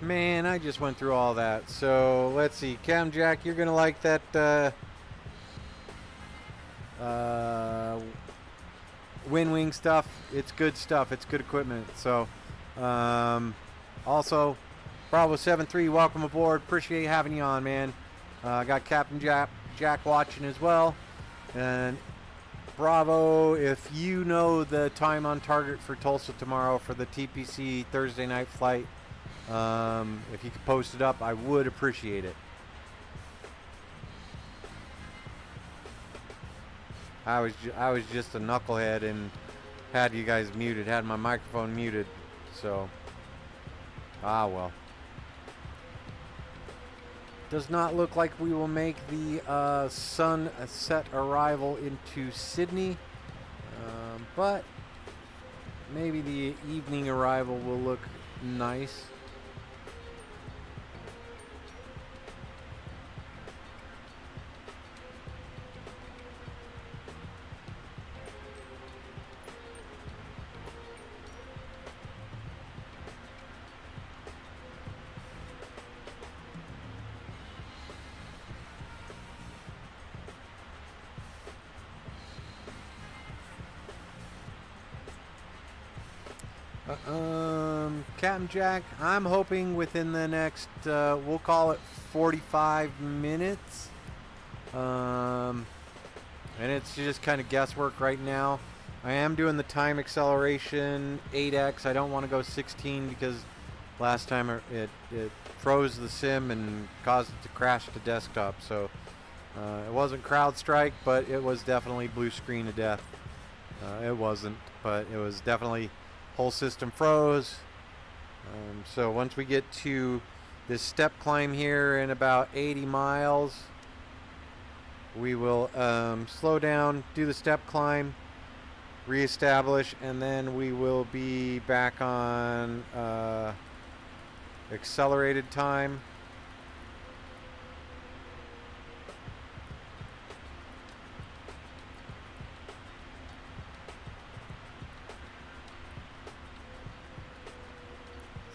Man, I just went through all that. So let's see, Cam Jack, you're gonna like that WinWing stuff. It's good stuff. It's good equipment. So also, Bravo 73, welcome aboard. Appreciate having you on, man. Got Captain Jack watching as well. And Bravo, if you know the time on target for Tulsa tomorrow for the TPC Thursday night flight, if you could post it up, I would appreciate it. I was just a knucklehead and had you guys muted, had my microphone muted, so well. Does not look like we will make the sunset arrival into Sydney, but maybe the evening arrival will look nice. Captain Jack, I'm hoping within the next, we'll call it 45 minutes. And it's just kind of guesswork right now. I am doing the time acceleration 8x. I don't want to go 16 because last time it froze the sim and caused it to crash the desktop. So it wasn't CrowdStrike, but it was definitely blue screen to death. It wasn't, but it was definitely whole system froze. So once we get to this step climb here in about 80 miles, we will slow down, do the step climb, reestablish, and then we will be back on accelerated time.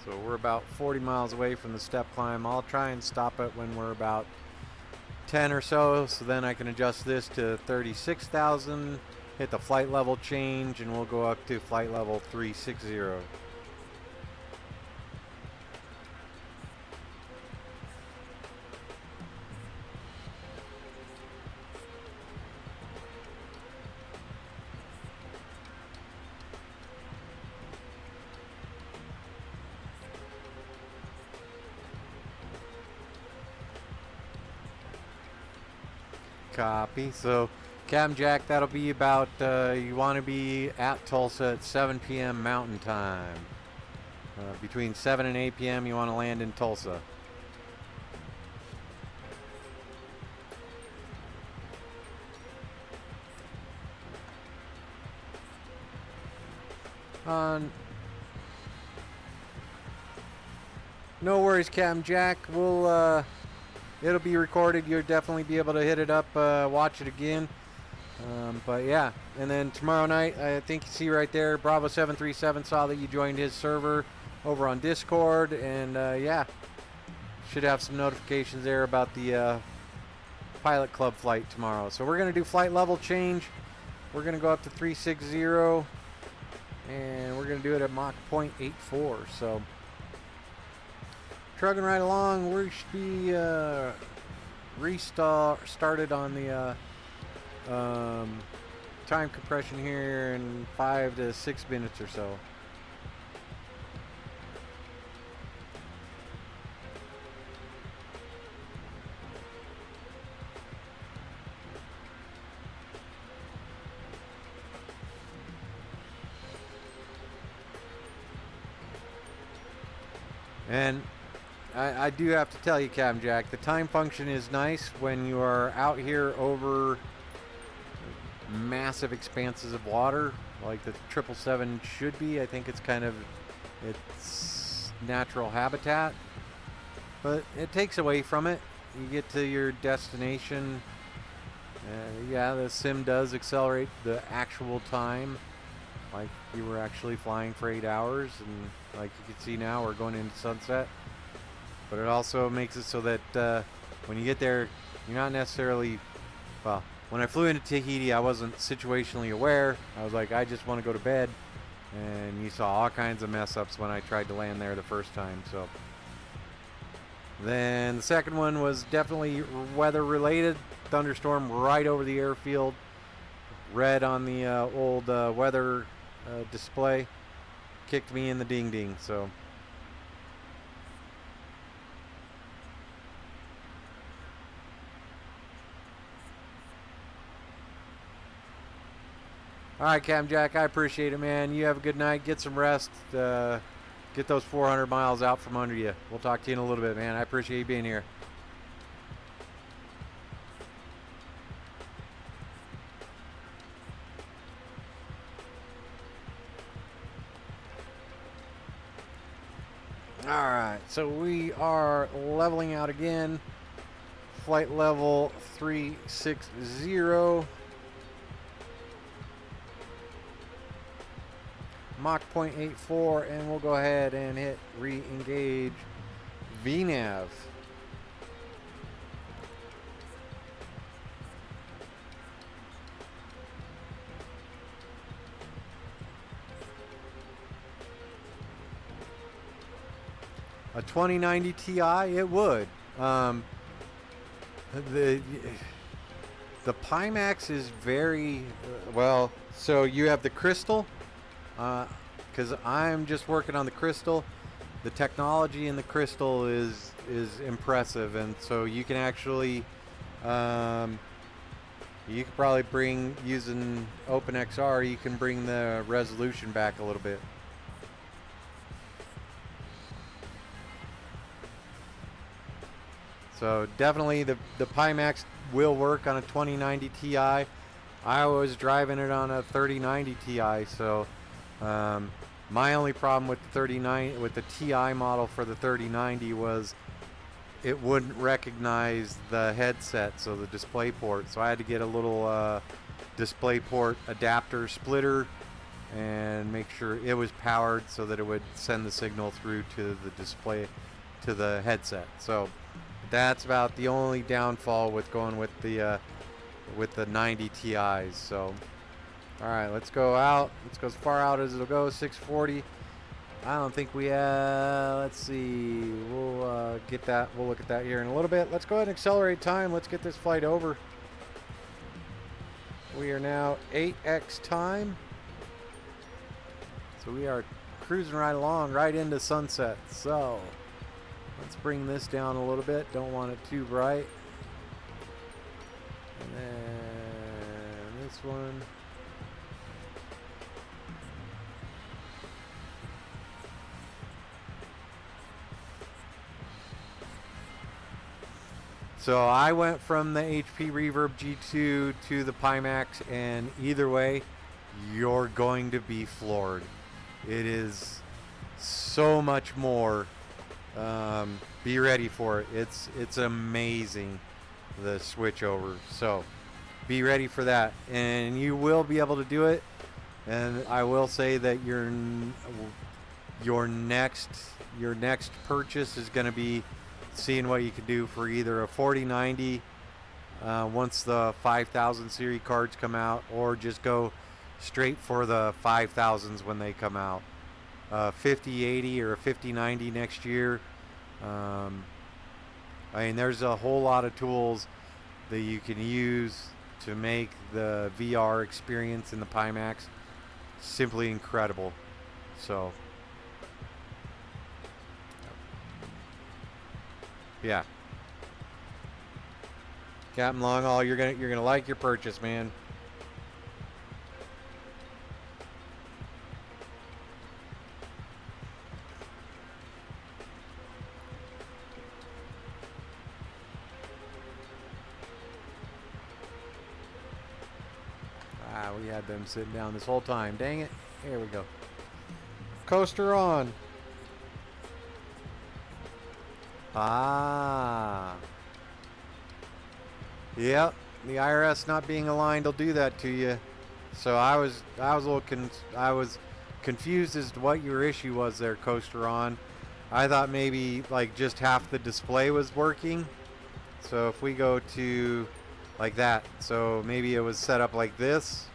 So we're about 40 miles away from the step climb. I'll try and stop it when we're about 10 or so then I can adjust this to 36,000, hit the flight level change, and we'll go up to flight level 360. Copy. So Captain Jack, that'll be about you want to be at Tulsa at 7 p.m. Mountain Time. Between 7 and 8 p.m. you want to land in Tulsa. No worries, Captain Jack. We'll it'll be recorded. You'll definitely be able to hit it up, watch it again. But yeah, and then tomorrow night, I think you see right there, Bravo 737 saw that you joined his server over on Discord, and yeah, should have some notifications there about the Pilot Club flight tomorrow. So we're going to do flight level change. We're going to go up to 360, and we're going to do it at Mach 0.84. So trucking right along, we should be restarted on the time compression here in 5 to 6 minutes or so. And I do have to tell you, Captain Jack, the time function is nice when you are out here over massive expanses of water like the 777 should be. I think it's kind of its natural habitat, but it takes away from it. You get to your destination, yeah, the sim does accelerate the actual time, like you were actually flying for 8 hours, and like you can see now we're going into sunset. but it also makes it so that when you get there, you're not necessarily, well, when I flew into Tahiti, I wasn't situationally aware. I was like, I just want to go to bed. And you saw all kinds of mess ups when I tried to land there the first time. So then the second one was definitely weather related. Thunderstorm right over the airfield. Red on the old weather display. Kicked me in the ding ding. So all right, Captain Jack, I appreciate it, man. You have a good night. Get some rest. Get those 400 miles out from under you. We'll talk to you in a little bit, man. I appreciate you being here. All right, so we are leveling out again. Flight level 360. Mach 0.84, and we'll go ahead and hit re-engage VNAV. A 2090 Ti, it would. The Pimax is very well. So you have the Crystal. Because I'm just working on the Crystal. The technology in the Crystal is impressive, and so you can actually you could probably bring, using OpenXR, you can bring the resolution back a little bit. So definitely the Pimax will work on a 2090 Ti. I was driving it on a 3090 Ti, so my only problem with the with the Ti model for the 3090 was it wouldn't recognize the headset, so the display port. So I had to get a little display port adapter splitter and make sure it was powered so that it would send the signal through to the display, to the headset. So that's about the only downfall with going with the 90 Ti's. So all right, let's go out. Let's go as far out as it'll go. 640. I don't think we let's see. We'll get that. We'll look at that here in a little bit. Let's go ahead and accelerate time. Let's get this flight over. We are now 8x time. So we are cruising right along, right into sunset. So let's bring this down a little bit. Don't want it too bright. And then this one. So I went from the HP Reverb G2 to the Pimax, and either way, you're going to be floored. It is so much more. Be ready for it. It's amazing, the switch over. So be ready for that, and you will be able to do it. And I will say that your next purchase is going to be seeing what you can do for either a 4090 once the 5000 series cards come out, or just go straight for the 5000s when they come out. 5080 or a 5090 next year. I mean, there's a whole lot of tools that you can use to make the VR experience in the Pimax simply incredible. So yeah, Captain Longhaul, you're gonna like your purchase, man. We had them sitting down this whole time. Dang it. Here we go. Coaster on. Ah. Yep. The IRS not being aligned will do that to you. So I was a little confused as to what your issue was there, Coaster on. I thought maybe like just half the display was working. So if we go to like that, so maybe it was set up like this,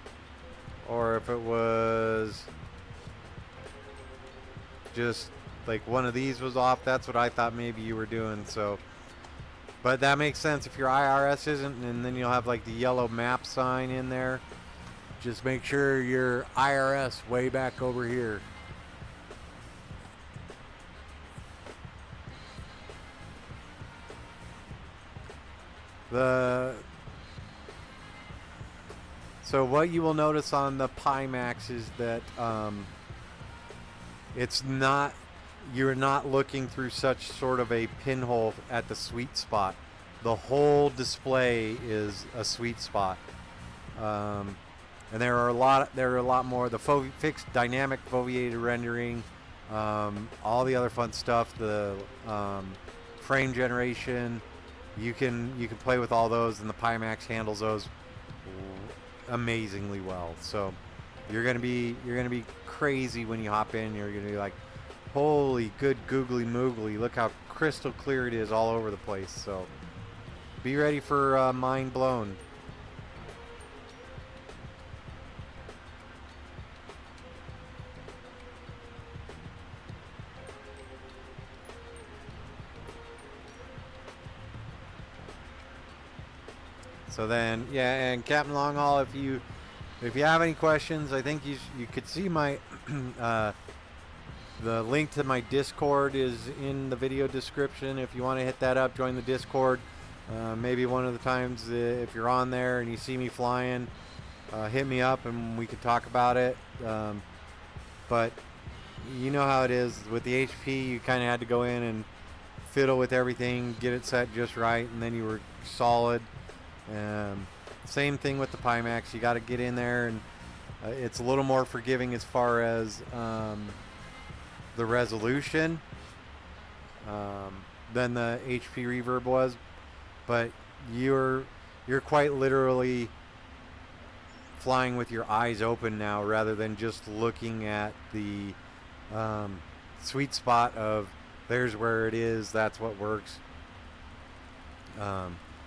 or if it was just like one of these was off, that's what I thought maybe you were doing. So, but that makes sense if your IRS isn't, and then you'll have like the yellow map sign in there. Just make sure your IRS way back over here. So what you will notice on the Pimax is that it's not, you're not looking through such sort of a pinhole at the sweet spot. The whole display is a sweet spot, and there are a lot more. The fixed dynamic foveated rendering, all the other fun stuff. The frame generation. You can play with all those, and the Pimax handles those amazingly well. So you're gonna be crazy when you hop in. You're gonna be like, holy good googly moogly! Look how crystal clear it is all over the place. So be ready for mind blown. So then, yeah, and Captain Longhaul, if you have any questions, I think you could see my the link to my Discord is in the video description. If you want to hit that up, join the Discord. Maybe one of the times if you're on there and you see me flying, hit me up and we could talk about it. But you know how it is with the HP. You kind of had to go in and fiddle with everything, get it set just right, and then you were solid. Same thing with the Pimax. You got to get in there, and it's a little more forgiving as far as the resolution than the HP Reverb was, but you're quite literally flying with your eyes open now, rather than just looking at the sweet spot of there's where it is, that's what works.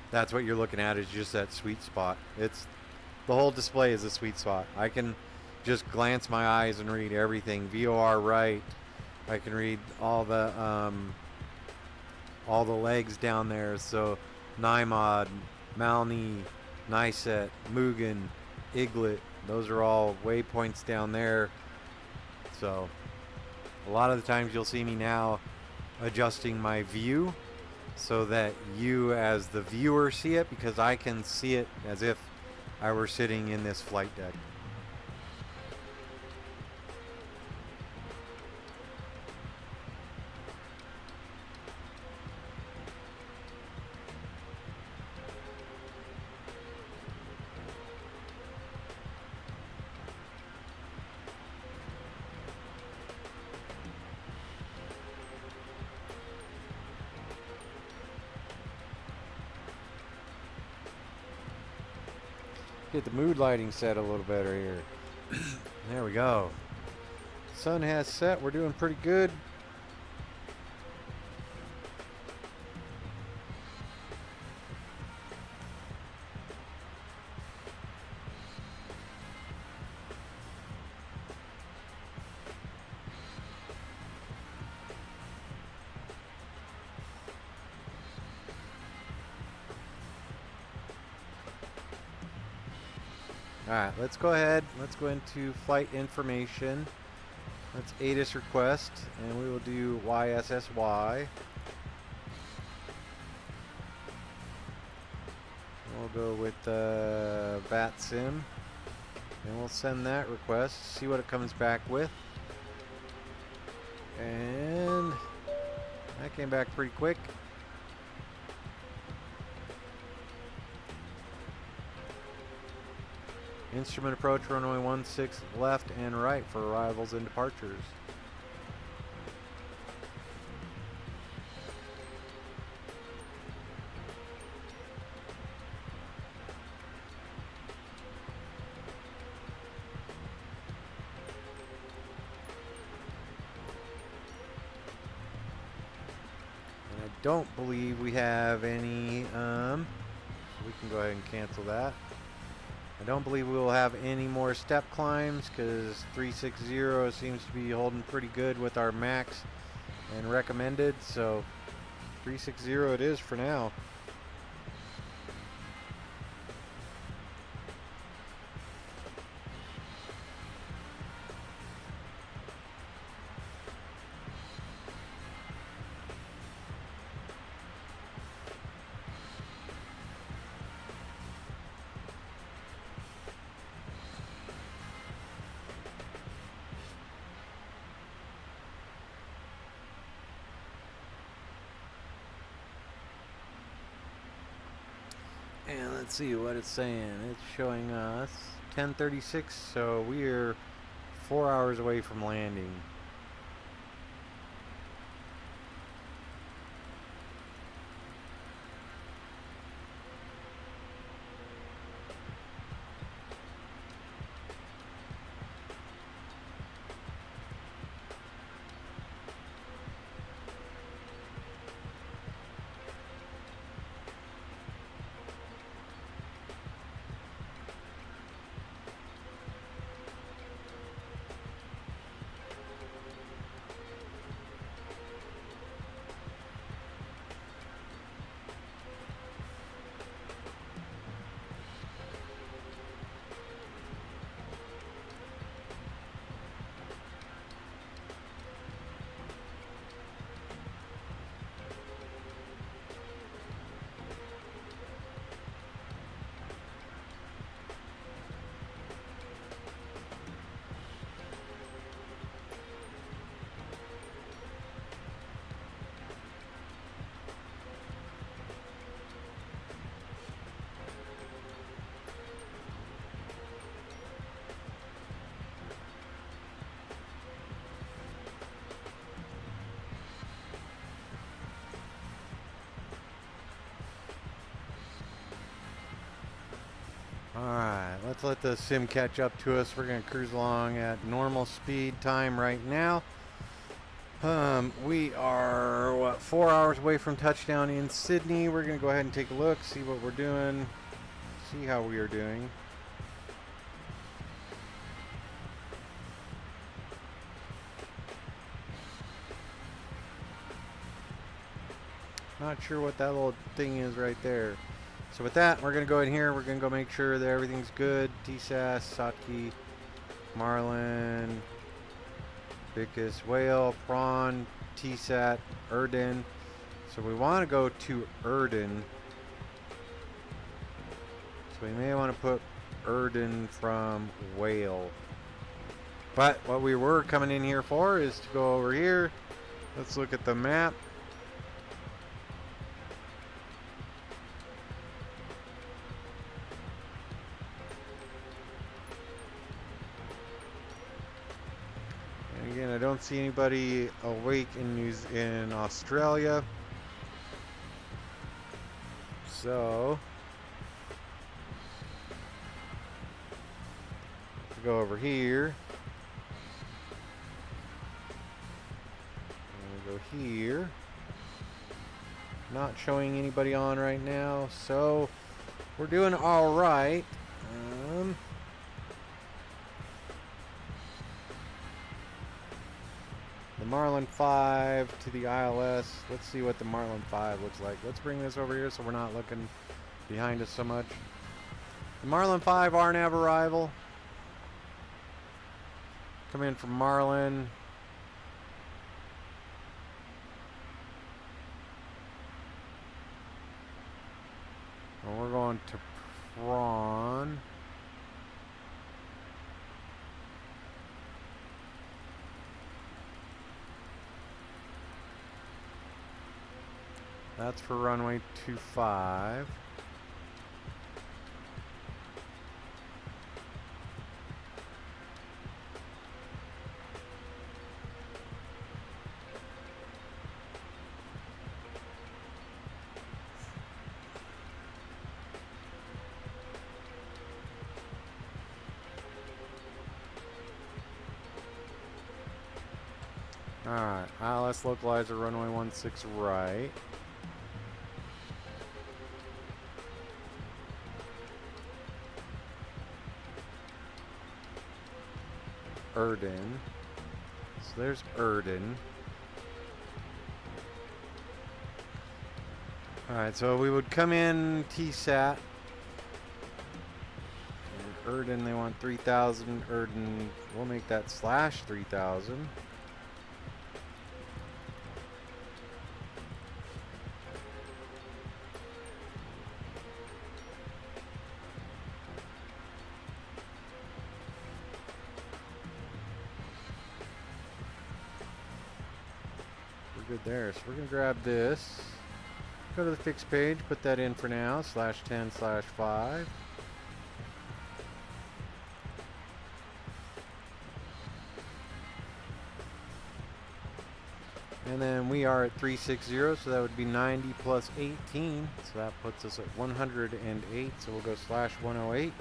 That's what you're looking at, is just that sweet spot. It's the whole display is a sweet spot. I can just glance my eyes and read everything. VOR right. I can read all the legs down there. So Nymod, Malni, Nyset, Mugen, Iglet. Those are all waypoints down there. So a lot of the times you'll see me now adjusting my view so that you as the viewer see it, because I can see it as if I were sitting in this flight deck. Get the mood lighting set a little better here. There we go. Sun has set. We're doing pretty good. Alright, let's go ahead. Let's go into flight information. Let's ATIS request, and we will do YSSY. We'll go with VATSIM, and we'll send that request, see what it comes back with. And that came back pretty quick. Instrument approach runway 16 left and right for arrivals and departures. don't believe we have any, we can go ahead and cancel that. I don't believe we will have any more step climbs because 360 seems to be holding pretty good with our max and recommended, so 360 it is for now. And let's see what it's saying. It's showing us 10:36, so we're 4 hours away from landing. Alright, let's let the sim catch up to us. We're going to cruise along at normal speed time right now. We are, what, 4 hours away from touchdown in Sydney. We're going to go ahead and take a look, see what we're doing, see how we are doing. Not sure what that little thing is right there. So with that, we're going to go in here. We're going to go make sure that everything's good. TSAS, Satki, Marlin, Vicus, Whale, Prawn, TSAT, Erden. So we want to go to Erden. So we may want to put Erden from Whale. But what we were coming in here for is to go over here. Let's look at the map. Again, I don't see anybody awake in Australia. So let's go over here. And we'll go here. Not showing anybody on right now, so we're doing all right. The Marlin 5 to the ILS. Let's see what the Marlin 5 looks like. Let's bring this over here so we're not looking behind us so much. The Marlin 5 RNAV arrival. Come in from Marlin. And we're going to Prawn. That's for runway 25. Alright, ILS localizer runway 16 right. Erden. So there's Erden. Alright, so we would come in TSAT. And Erden, they want 3,000. Erden, we'll make that slash 3,000. Good there. So we're going to grab this, go to the fixed page, put that in for now, /10/5. And then we are at 360, so that would be 90 plus 18. So that puts us at 108. So we'll go /108.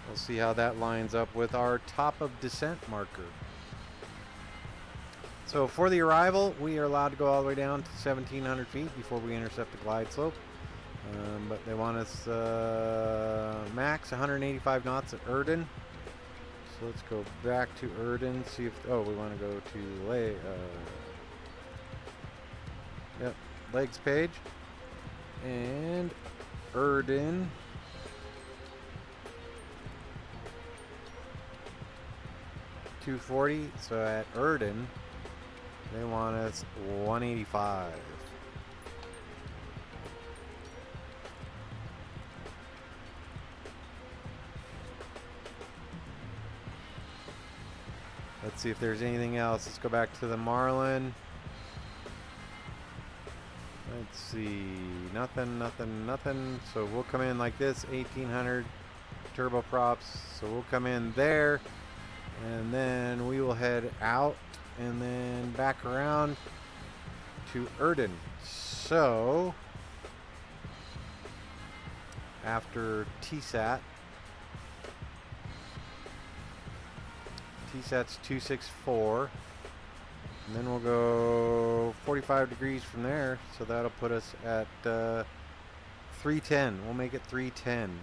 We'll see how that lines up with our top of descent marker. So for the arrival, we are allowed to go all the way down to 1,700 feet before we intercept the glide slope. But they want us max 185 knots at Erden. So let's go back to Erden, see if, oh, we want to go to legs page. And Erden. $240. So at Erden, they want us 185. Let's see if there's anything else. Let's go back to the Marlin. Let's see. Nothing. So we'll come in like this, 1,800 turboprops. So we'll come in there, and then we will head out and then back around to Erden. So after TSAT's 264, and then we'll go 45 degrees from there, so that'll put us at 310. We'll make it 310.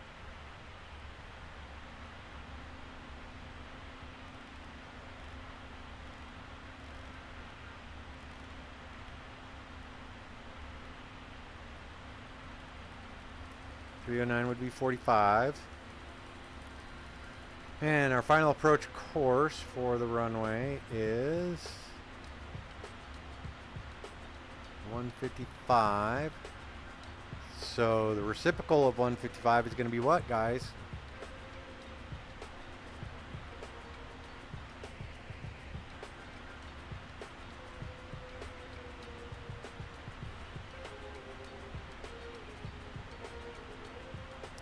.309 would be 45. And our final approach course for the runway is 155. So the reciprocal of 155 is going to be what, guys?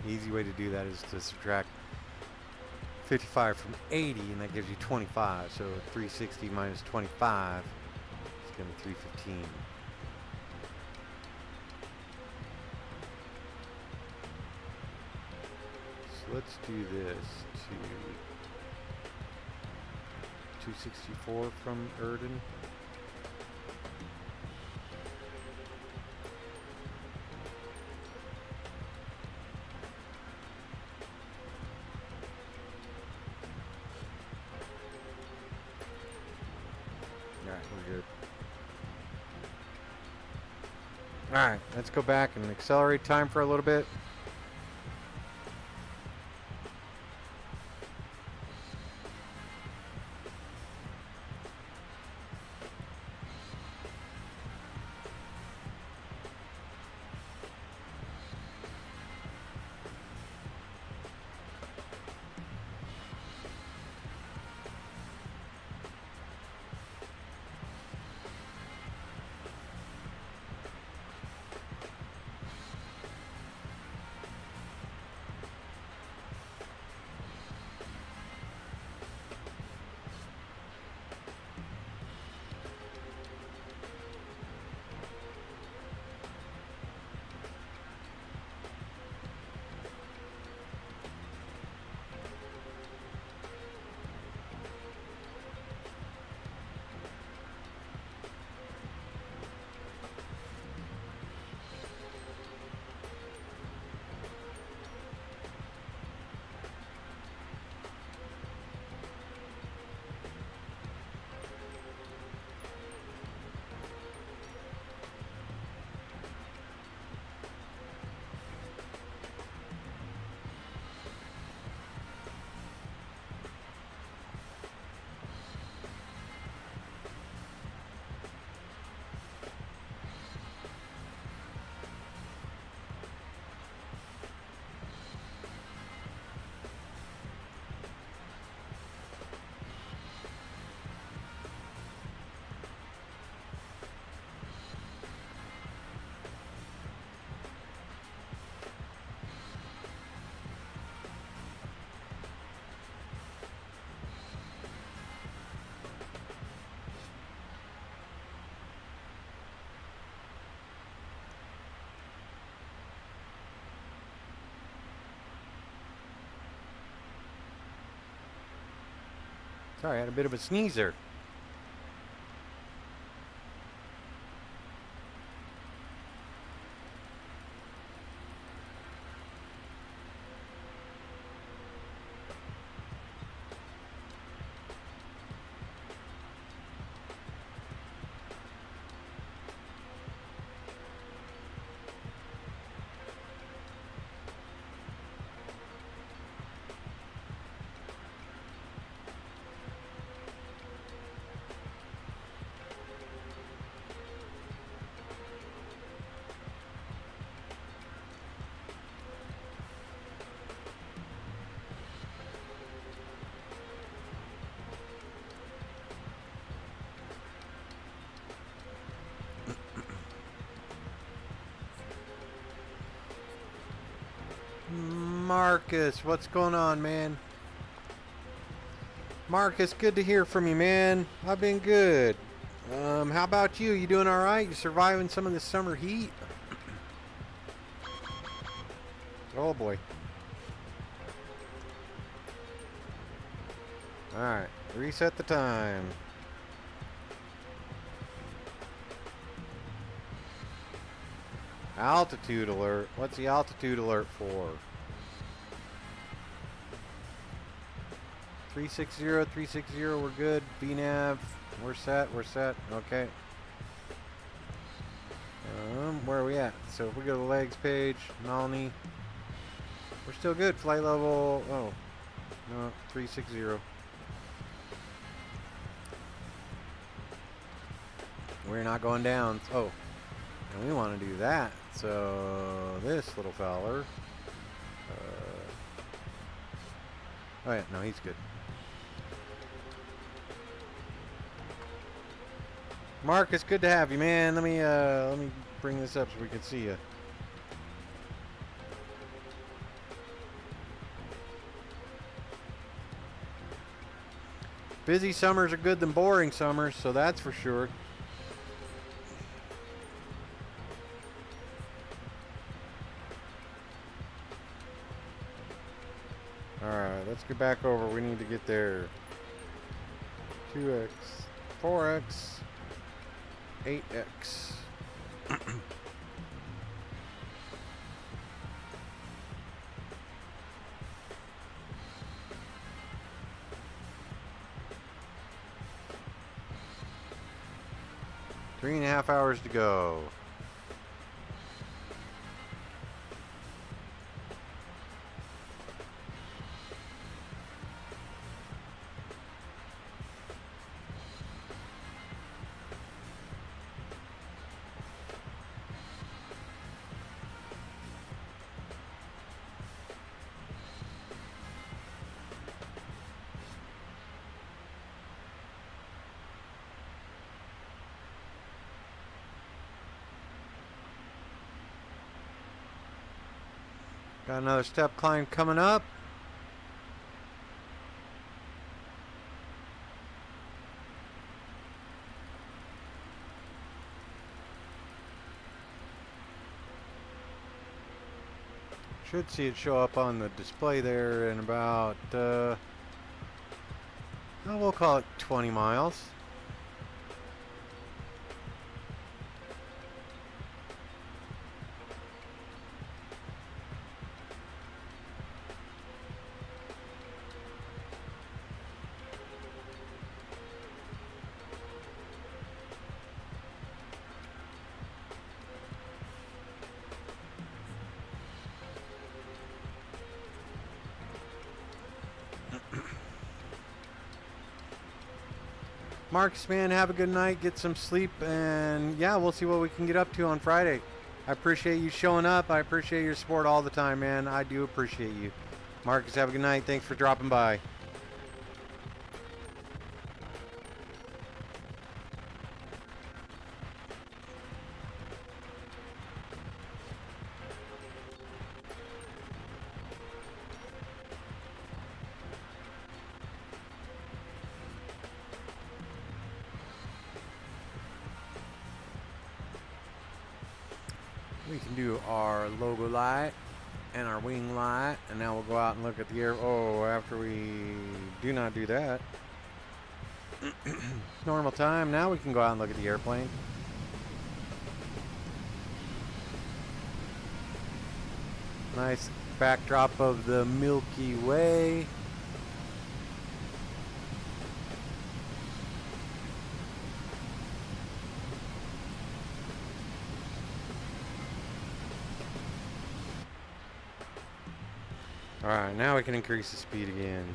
Easy way to do that is to subtract 55 from 80, and that gives you 25. So 360 minus 25 is going to be 315. So let's do this to 264 from Erden. Alright, let's go back and accelerate time for a little bit. Sorry, I had a bit of a sneezer. Marcus, what's going on, man? Marcus, good to hear from you, man. I've been good. How about you? You doing all right? You surviving some of this summer heat? Oh boy. All right, reset the time. Altitude alert. What's the altitude alert for? 360, 360, we're good. VNav, we're set, we're set. Okay. Where are we at? So if we go to the legs page, Malney, we're still good. Flight level, oh, no, 360. We're not going down. Oh, and we want to do that. So this little feller. Oh yeah, no, he's good. Marcus, good to have you, man. Let me bring this up so we can see you. Busy summers are good than boring summers, so that's for sure. Alright, let's get back over. We need to get there. 2x, 4x, 8x. Three and a half hours to go. Got another step climb coming up. Should see it show up on the display there in about, we'll call it 20 miles. Marcus, man, have a good night, get some sleep, and yeah, we'll see what we can get up to on Friday. I appreciate you showing up. I appreciate your support all the time, man. I do appreciate you. Marcus, have a good night. Thanks for dropping by. We can do our logo light and our wing light, and now we'll go out and look at the air. Oh, after we do not do that, Normal time. Now we can go out and look at the airplane. Nice backdrop of the Milky Way. Alright, now we can increase the speed again.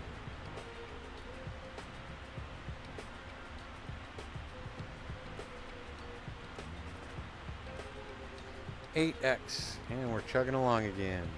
$8X, and we're chugging along again.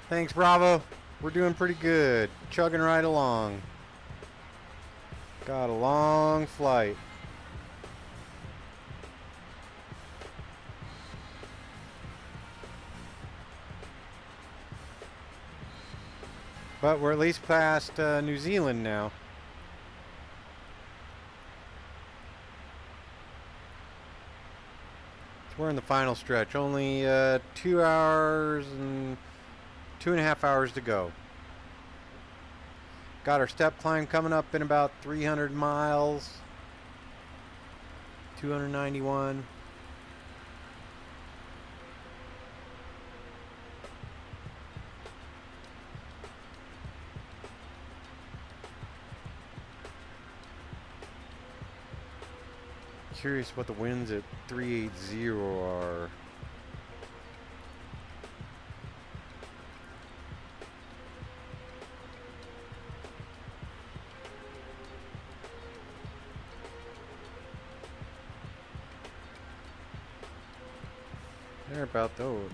Thanks, Bravo. We're doing pretty good. Chugging right along. Got a long flight. But we're at least past New Zealand now. So we're in the final stretch. Only 2 hours and 2.5 hours to go. Got our step climb coming up in about 300 miles. 291. Curious what the winds at 380 are.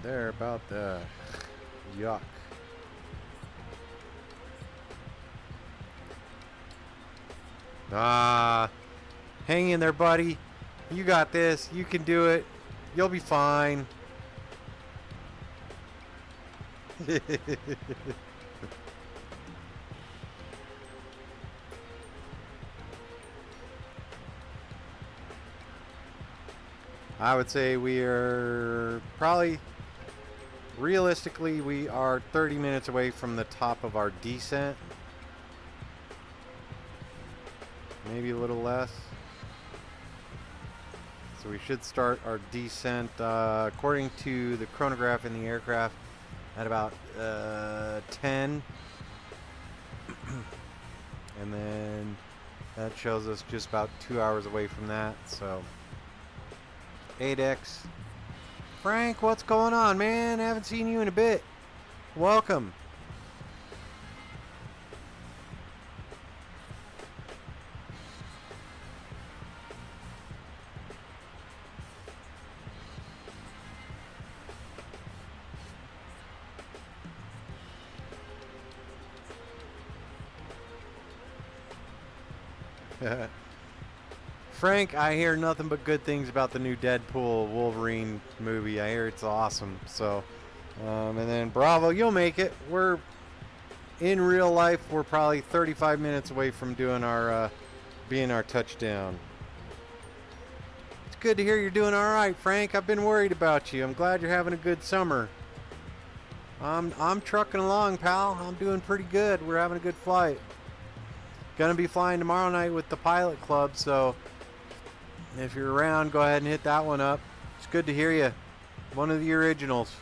They're about the yuck. Hang in there, buddy. You got this. You can do it. You'll be fine. I would say we are probably, realistically, we are 30 minutes away from the top of our descent. Maybe a little less. So we should start our descent, according to the chronograph in the aircraft, at about 10. And then that shows us just about 2 hours away from that, so 8x. Frank, what's going on, man? I haven't seen you in a bit. Welcome. Frank, I hear nothing but good things about the new Deadpool Wolverine movie. I hear it's awesome. So, and then Bravo, you'll make it. We're in real life. We're probably 35 minutes away from doing our being our touchdown. It's good to hear you're doing all right, Frank. I've been worried about you. I'm glad you're having a good summer. I'm trucking along, pal. I'm doing pretty good. We're having a good flight. Gonna be flying tomorrow night with the Pilot Club, so if you're around, go ahead and hit that one up. It's good to hear you. One of the originals.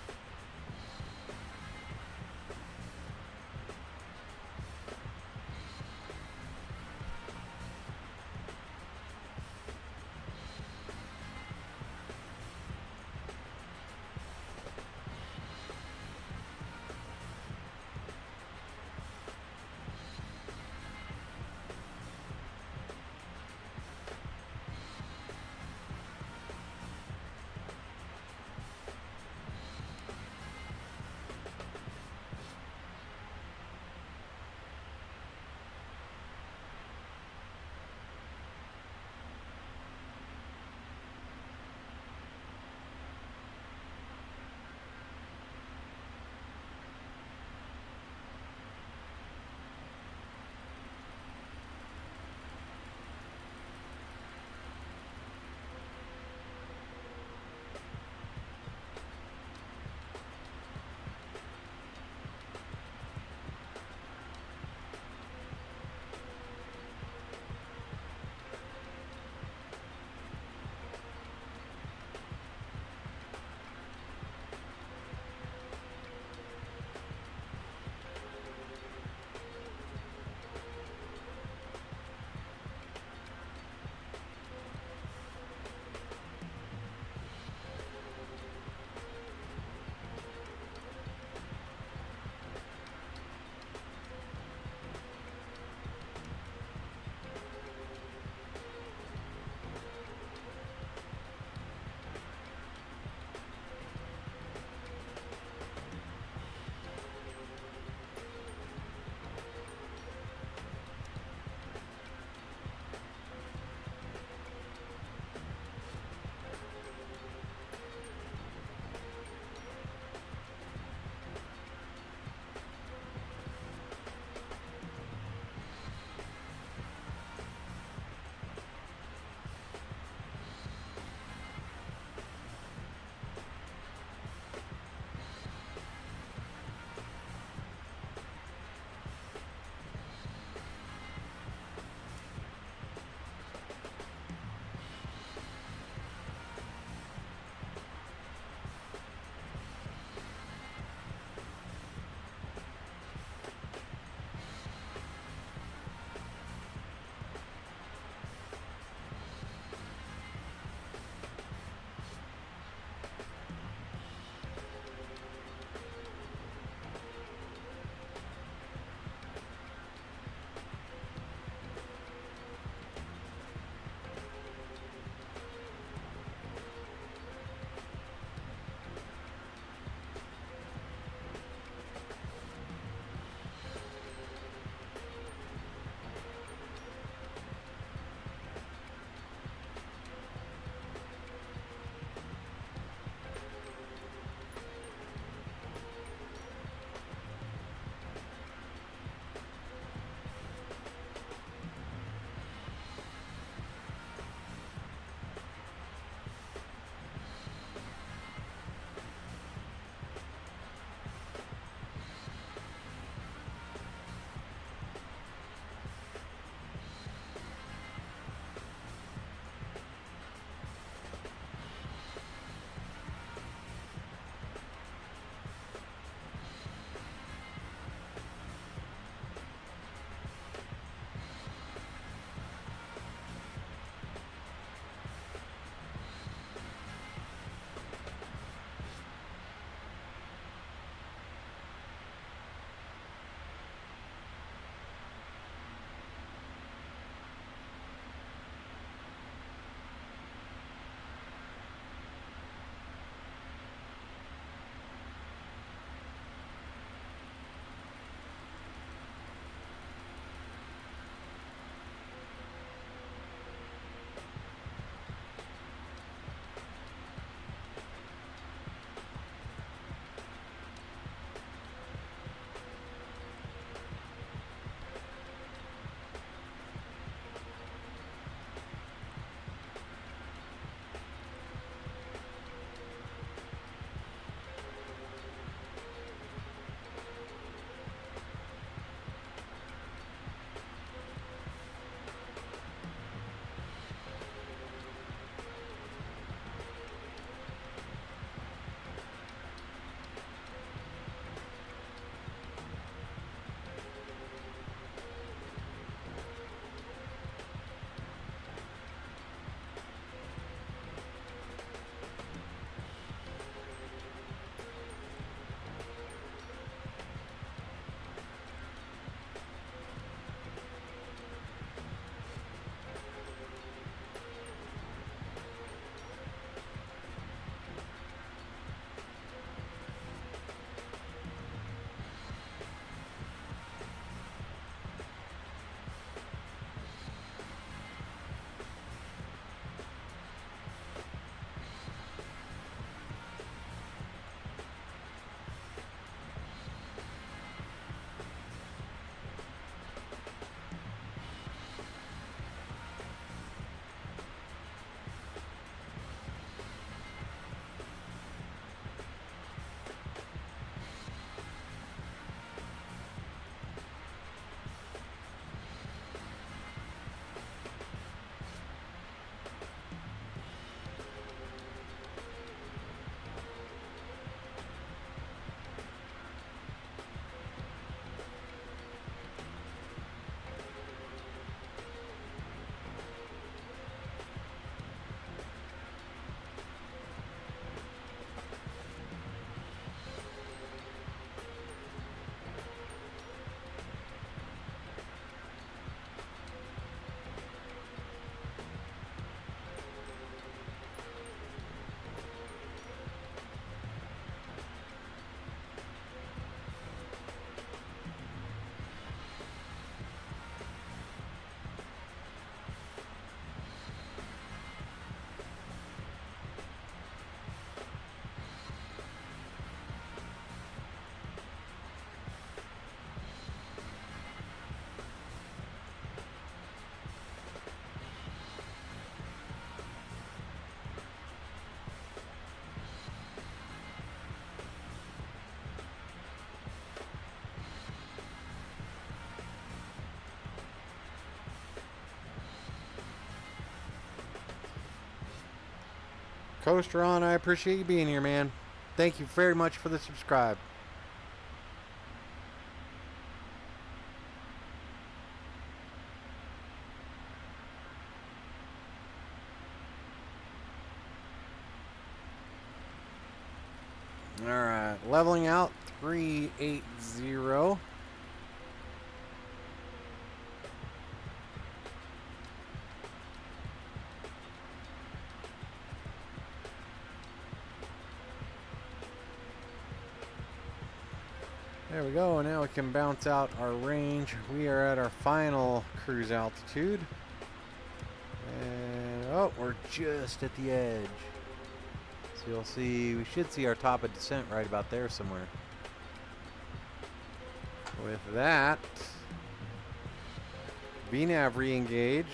Coaster on, I appreciate you being here, man. Thank you very much for the subscribe. All right, leveling out 380. There we go. Now we can bounce out our range. We are at our final cruise altitude. And oh, we're just at the edge. So you'll see, we should see our top of descent right about there somewhere. With that, VNav re-engaged.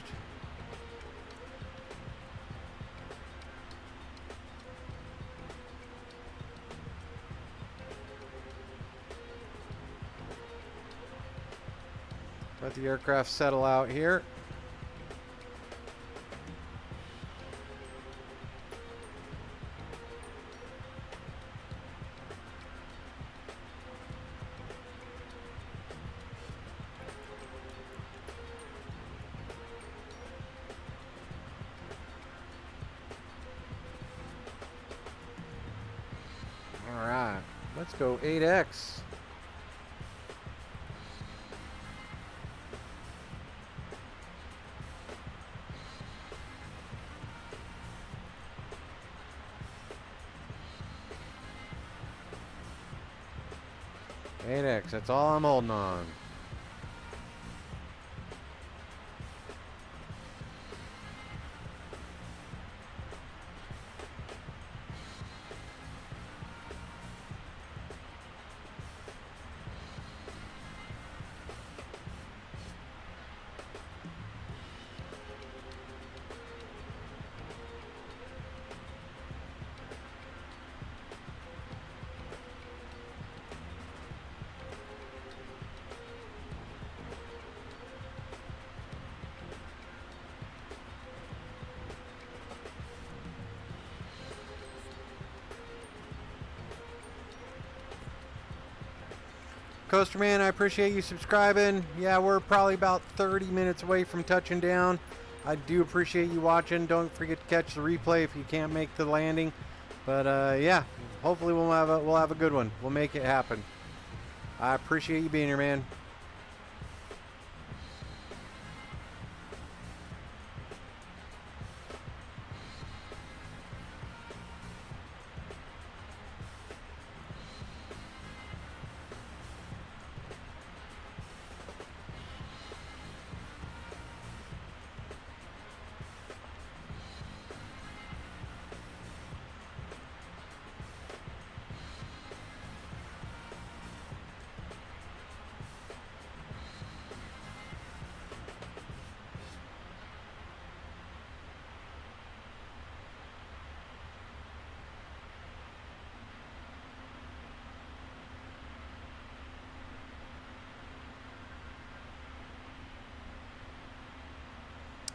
Let the aircraft settle out here. All right, let's go 8X. That's all I'm holding on. Coaster Man, I appreciate you subscribing. Yeah, we're probably about 30 minutes away from touching down. I do appreciate you watching. Don't forget to catch the replay if you can't make the landing. But yeah, hopefully we'll have a good one. We'll make it happen. I appreciate you being here, man.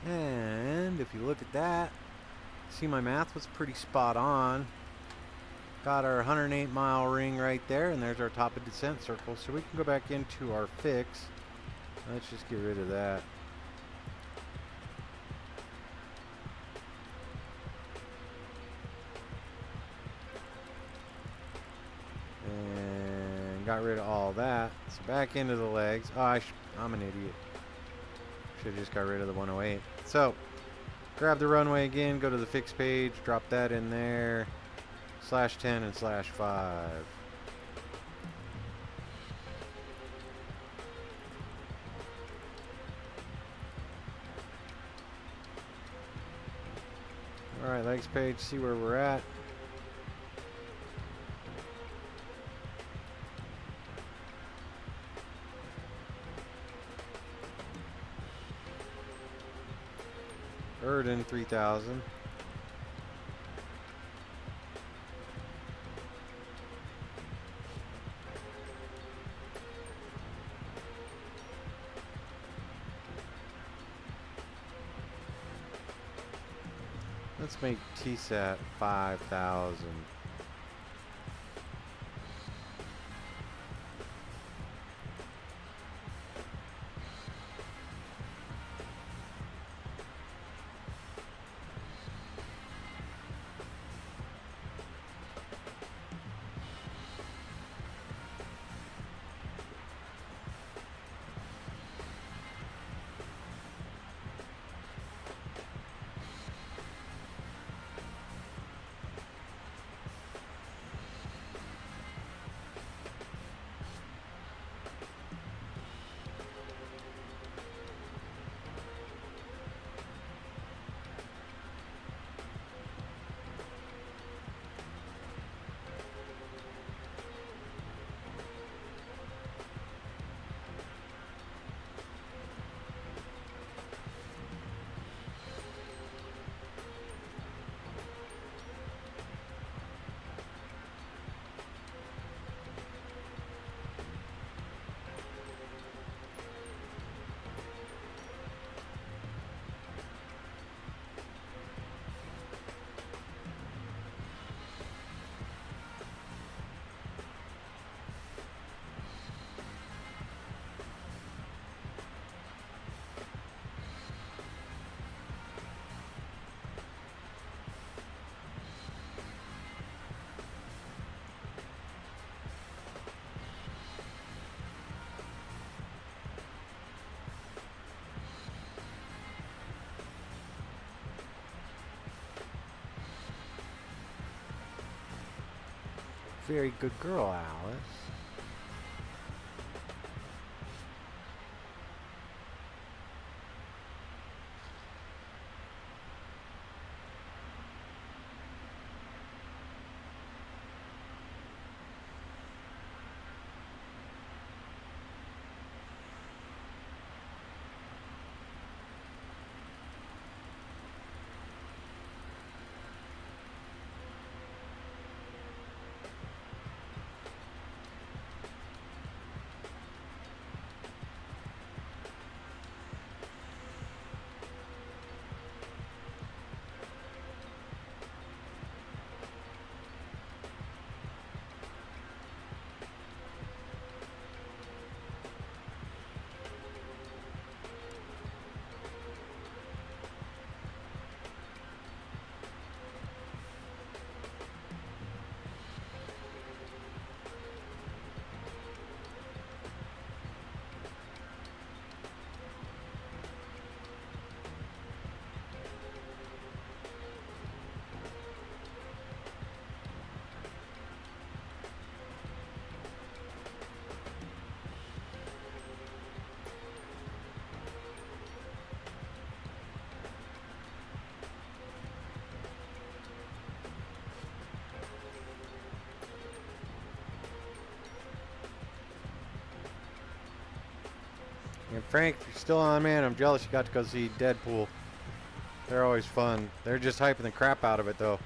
And if you look at that, see my math was pretty spot on. Got our 108-mile ring right there, and there's our top of descent circle. So we can go back into our fix. Let's just get rid of that. And got rid of all that. So back into the legs. Oh, I'm an idiot. Should have just got rid of the 108. So, grab the runway again, go to the fix page, drop that in there, /10 and /5. Alright, legs page, see where we're at. Erden 3000. Let's make TSAT 5,000. Very good girl, Alice. And Frank, if you're still on, man, I'm jealous you got to go see Deadpool. They're always fun. They're just hyping the crap out of it, though.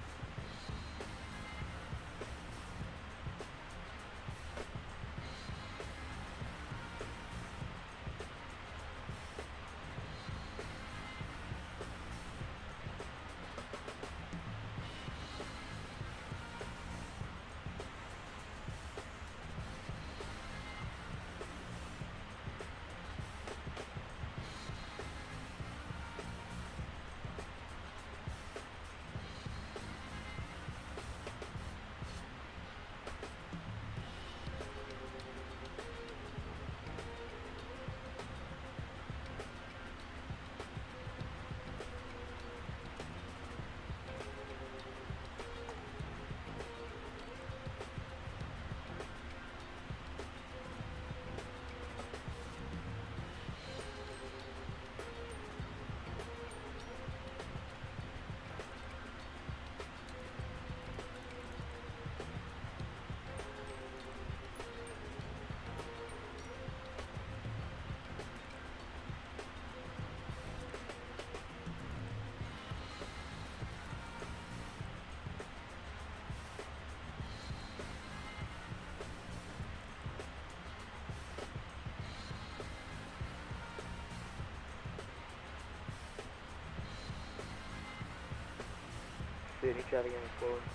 any traffic on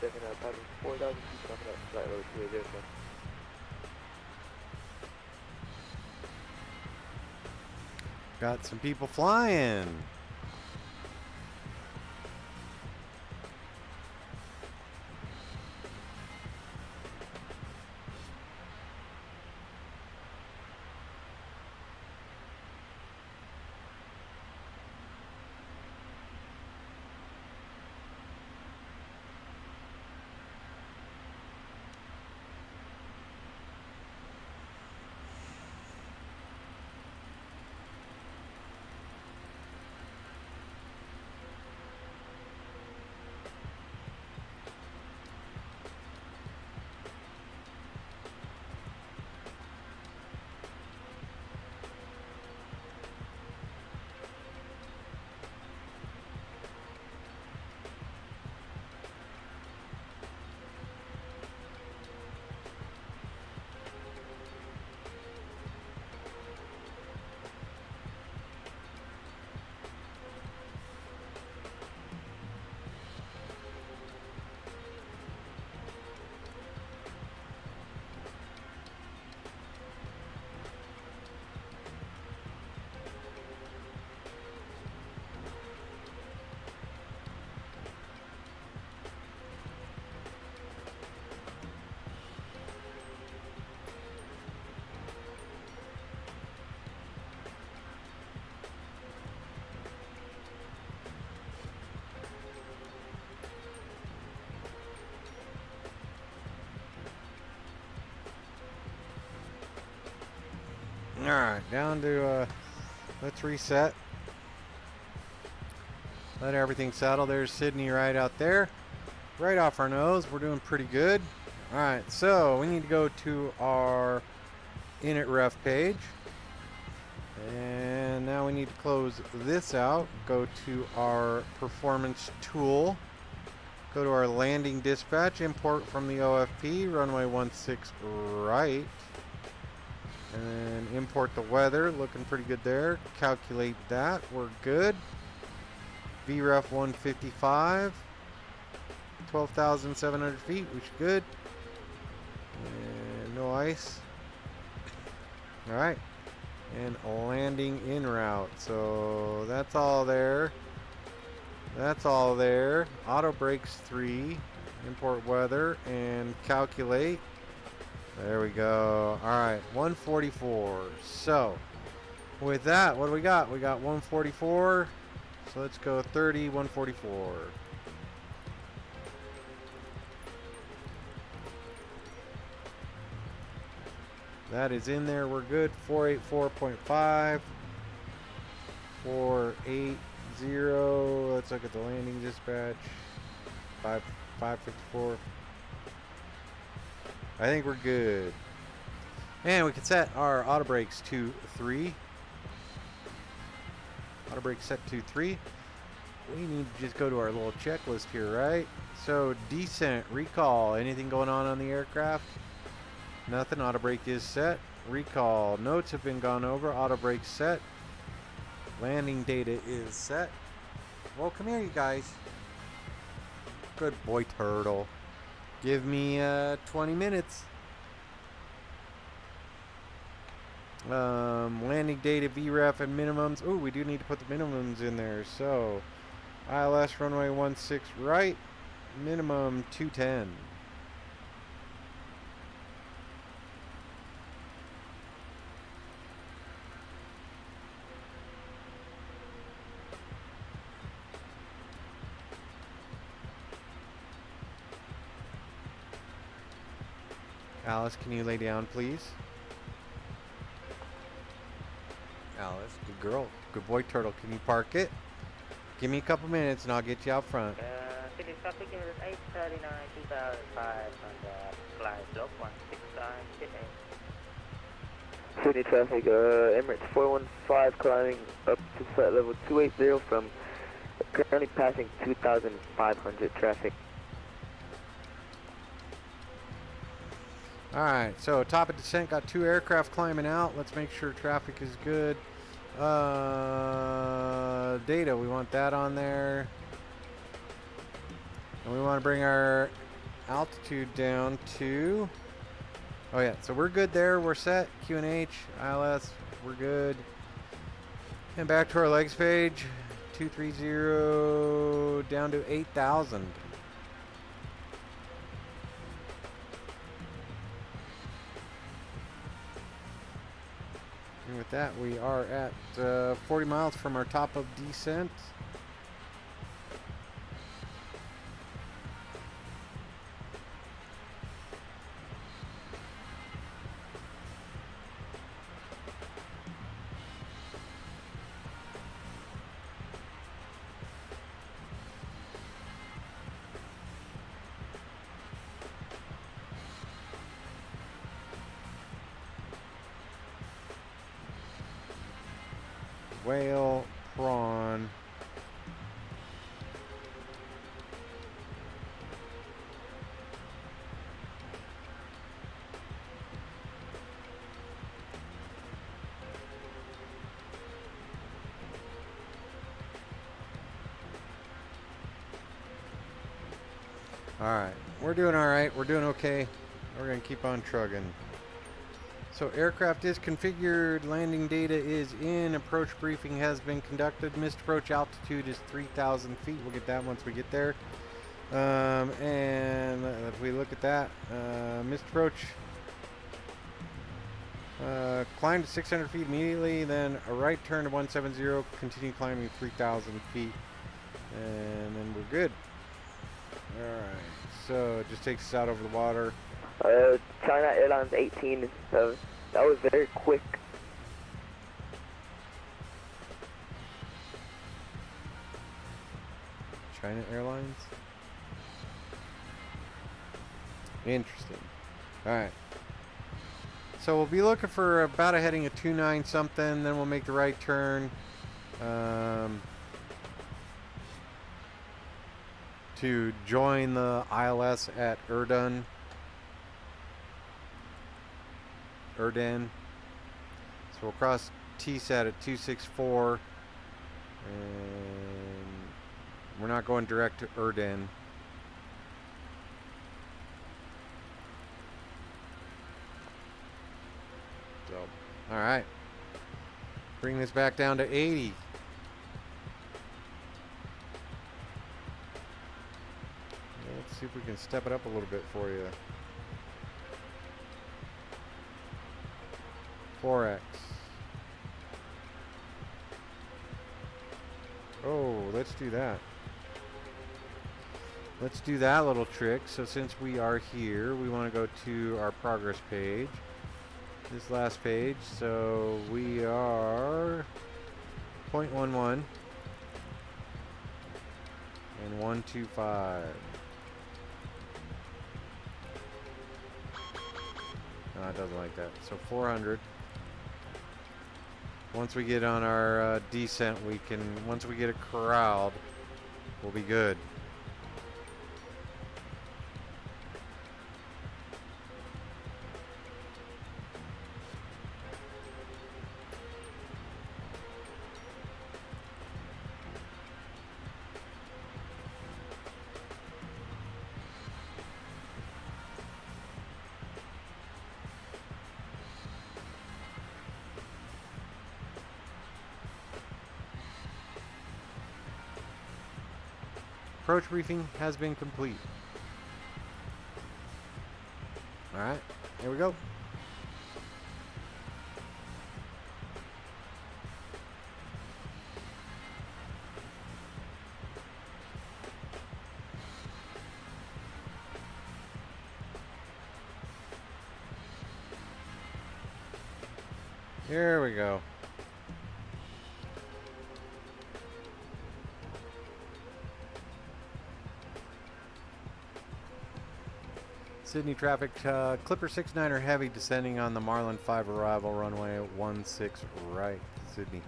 417, passing 4,000 feet, coming up, flight level 2804. Got some people flying. Alright, down to, let's reset. Let everything settle. There's Sydney right out there. Right off our nose. We're doing pretty good. Alright, so we need to go to our init ref page. And now we need to close this out. Go to our performance tool. Go to our landing dispatch. Import from the OFP. Runway 16 right. And then import the weather, looking pretty good there. Calculate that, we're good. VREF 155, 12,700 feet, which is good. And no ice. Alright. And landing en route. So that's all there. That's all there. Auto brakes 3. Import weather and calculate. There we go. Alright, 144. So, with that, what do we got? We got 144. So let's go 30, 144. That is in there. We're good. 484.5. 480. Let's look at the landing dispatch. 554. I think we're good. And we can set our auto brakes to 3. Auto brakes set to 3. We need to just go to our little checklist here, right? So descent, recall, anything going on the aircraft? Nothing. Auto brake is set. Recall, notes have been gone over. Auto brake set. Landing data is set. Well, come here, you guys. Good boy, turtle. Give me 20 minutes. Landing data, VREF, and minimums. Oh, we do need to put the minimums in there. So, ILS runway 16 right. Minimum 210. Alice, can you lay down, please? Alice, good girl. Good boy, turtle. Can you park it? Give me a couple minutes and I'll get you out front. City traffic is 839, 2500, flight slope 169, Sydney traffic, Emirates 415 climbing up to flight level 280 from currently passing 2,500 traffic. Alright, so top of descent, got 2 aircraft climbing out. Let's make sure traffic is good. Data, we want that on there. And we want to bring our altitude down to, oh yeah, so we're good there. We're set. QNH, ILS, we're good. And back to our legs page. 230 down to 8,000. And with that, we are at 40 miles from our top of descent. Whale, prawn. Alright, we're doing alright, we're doing okay. We're gonna keep on trugging. So aircraft is configured, landing data is in, approach briefing has been conducted, missed approach altitude is 3,000 feet. We'll get that once we get there. And if we look at that, missed approach, climb to 600 feet immediately, then a right turn to 170, continue climbing 3,000 feet, and then we're good. Alright, so it just takes us out over the water. China Airlines 18, so that was very quick. China Airlines? Interesting. Alright. So we'll be looking for about a heading of 29 something, then we'll make the right turn. To join the ILS at Erden. So we'll cross TSAT at 264, and we're not going direct to Erden. So, all right, bring this back down to 80. Let's see if we can step it up a little bit for you. 4X. Oh, let's do that. Let's do that little trick. So since we are here, we want to go to our progress page. This last page. So we are 0.11 and 125. No, it doesn't like that. So 400. Once we get on our descent, we can, once we get it corralled, we'll be good. Approach briefing has been complete. Alright, here we go. Here we go. Sydney traffic, Clipper 69er Heavy descending on the Marlin 5 arrival runway 16 right, Sydney.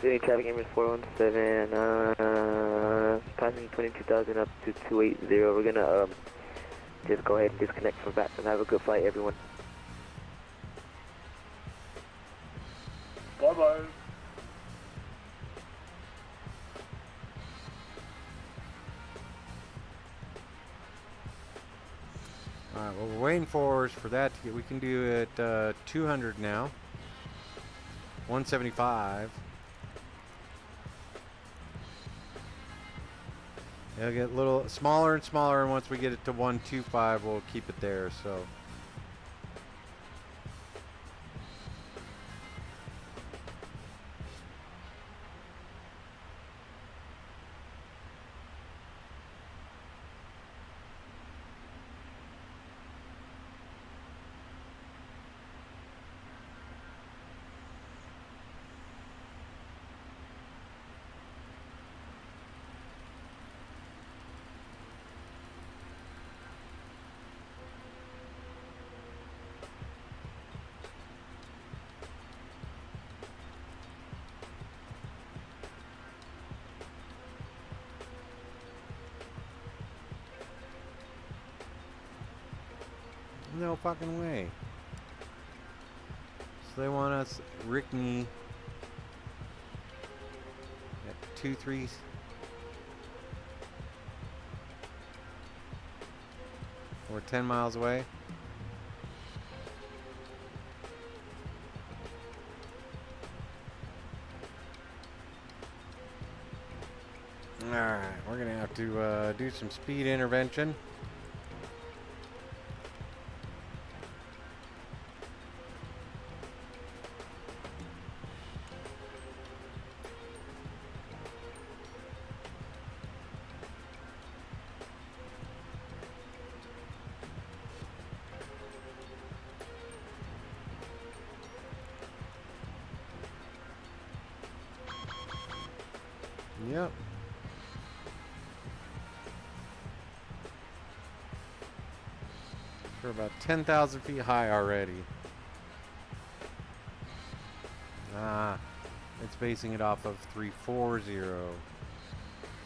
Sydney traffic, Emirates 417, passing 22,000 up to 280. We're gonna just go ahead and disconnect from VATSIM. Have a good flight, everyone. Bye-bye. Alright, what we're waiting for is for that to get, we can do it 200 now. 175. It'll get a little smaller and smaller, and once we get it to 125, we'll keep it there, so. No fucking way. So they want us Rickney at 2-3. We're 10 miles away. Alright, we're gonna have to do some speed intervention. Yep. We're about 10,000 feet high already. Ah, it's basing it off of 340.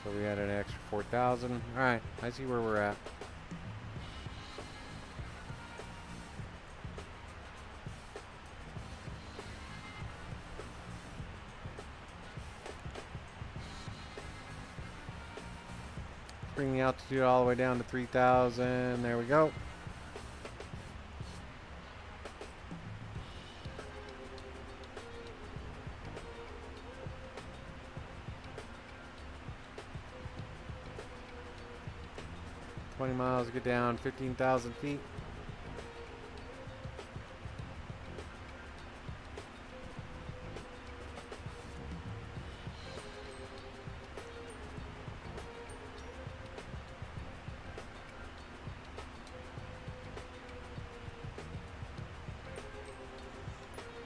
So we had an extra 4,000. Alright, I see where we're at. Bring the altitude all the way down to 3,000. There we go. Miles, get down 15,000 feet.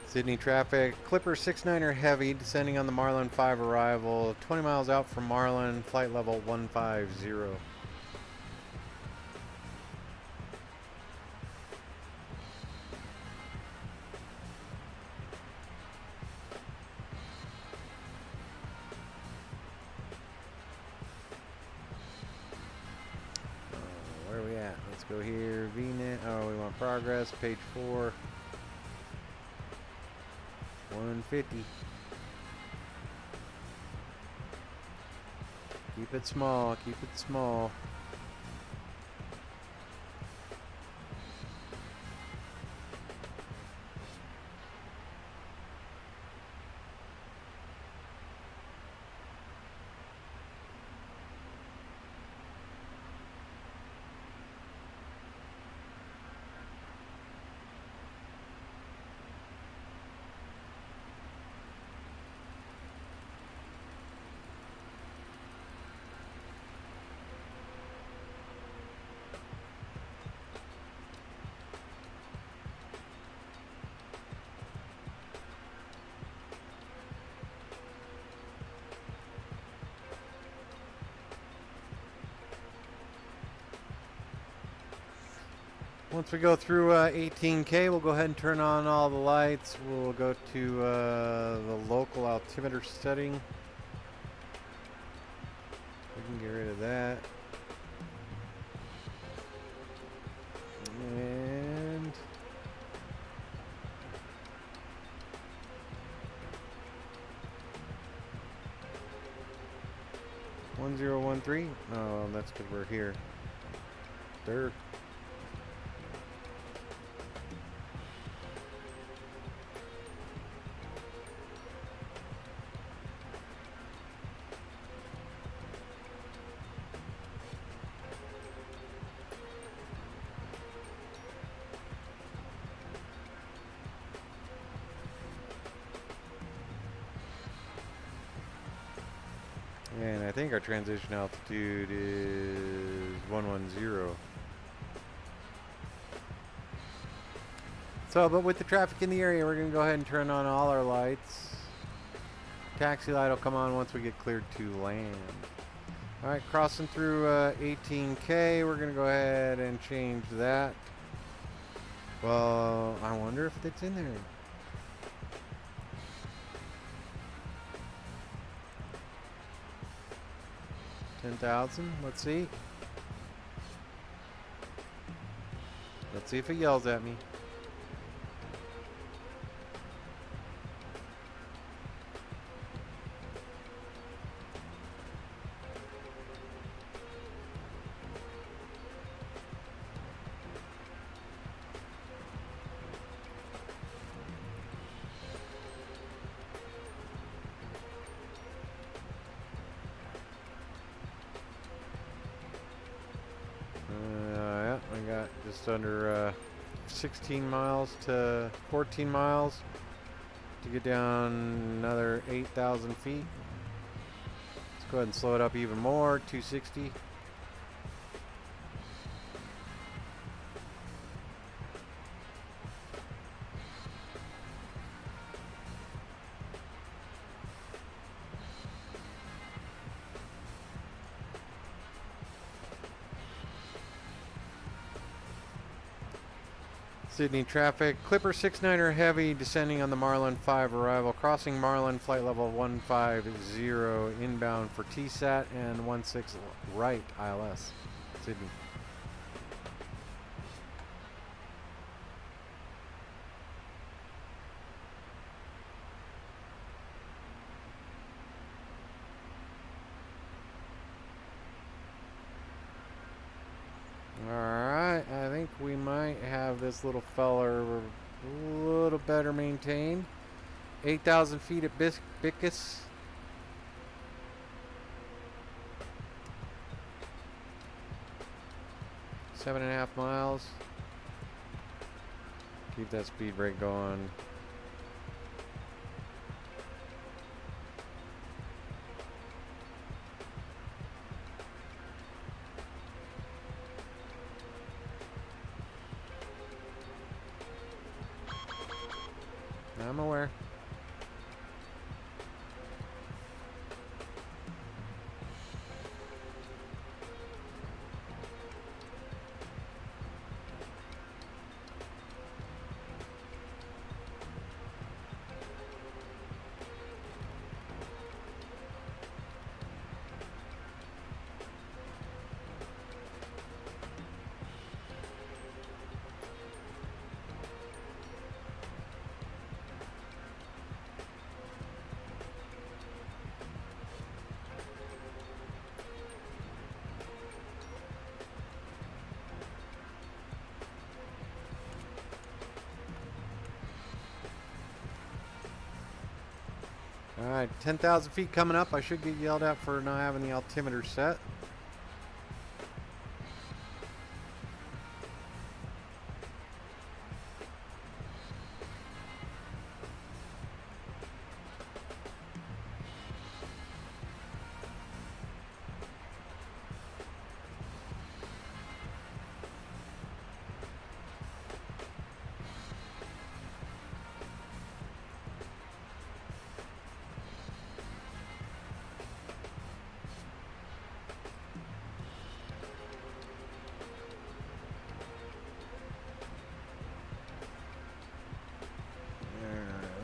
Sydney traffic, Clipper 69er heavy, descending on the Marlin 5 arrival, 20 miles out from Marlin, flight level 150. Where are we at? Let's go here, VNet, oh, we want progress, page 4. 150. Keep it small, keep it small. Once we go through 18K, we'll go ahead and turn on all the lights. We'll go to the local altimeter setting. We can get rid 1013. Oh, that's because we're here. There. And I think our transition altitude is 110. So, but with the traffic in the area, we're going to go ahead and turn on all our lights. Taxi light will come on once we get cleared to land. Alright, crossing through 18K. We're going to go ahead and change that. Well, I wonder if it's in there. 10,000. Let's see. Let's see if it yells at me. Yeah, I got just under 16 miles to 14 miles to get down another 8,000 feet. Let's go ahead and slow it up even more, 260. Sydney traffic, Clipper 69er Heavy descending on the Marlin 5 arrival, crossing Marlin flight level 150 inbound for TSAT and 16 right ILS, Sydney. Alright, I think we might have this little feller a little better maintained. 8,000 feet at Bickus. Seven and a half miles. Keep that speed brake going. I'm aware. Alright, 10,000 feet coming up. I should get yelled at for not having the altimeter set.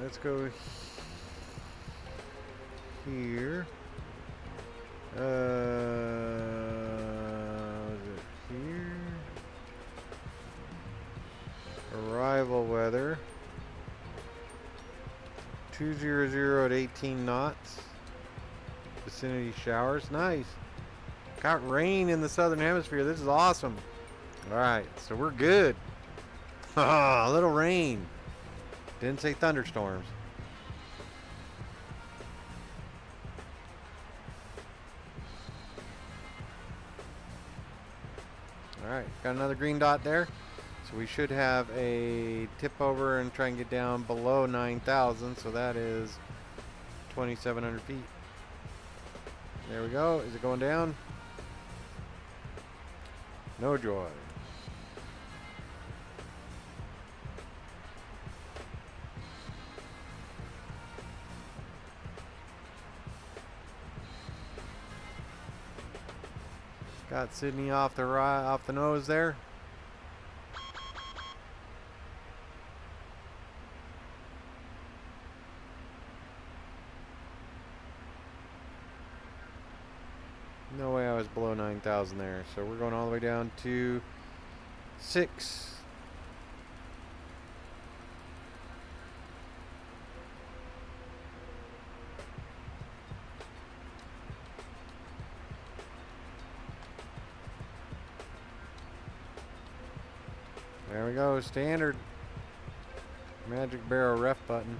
Let's go here. Was it here? Arrival weather. 200 at 18 knots. Vicinity showers. Nice. Got rain in the southern hemisphere. This is awesome. All right, so we're good. A little rain. Didn't say thunderstorms. All right, got another green dot there. So we should have a tip over and try and get down below 9,000. So that is 2,700 feet. There we go. Is it going down? No joy. Got Sydney off the nose there. No way I was below 9,000 there. So we're going all the way down to 6. There we go, standard magic barrel ref button.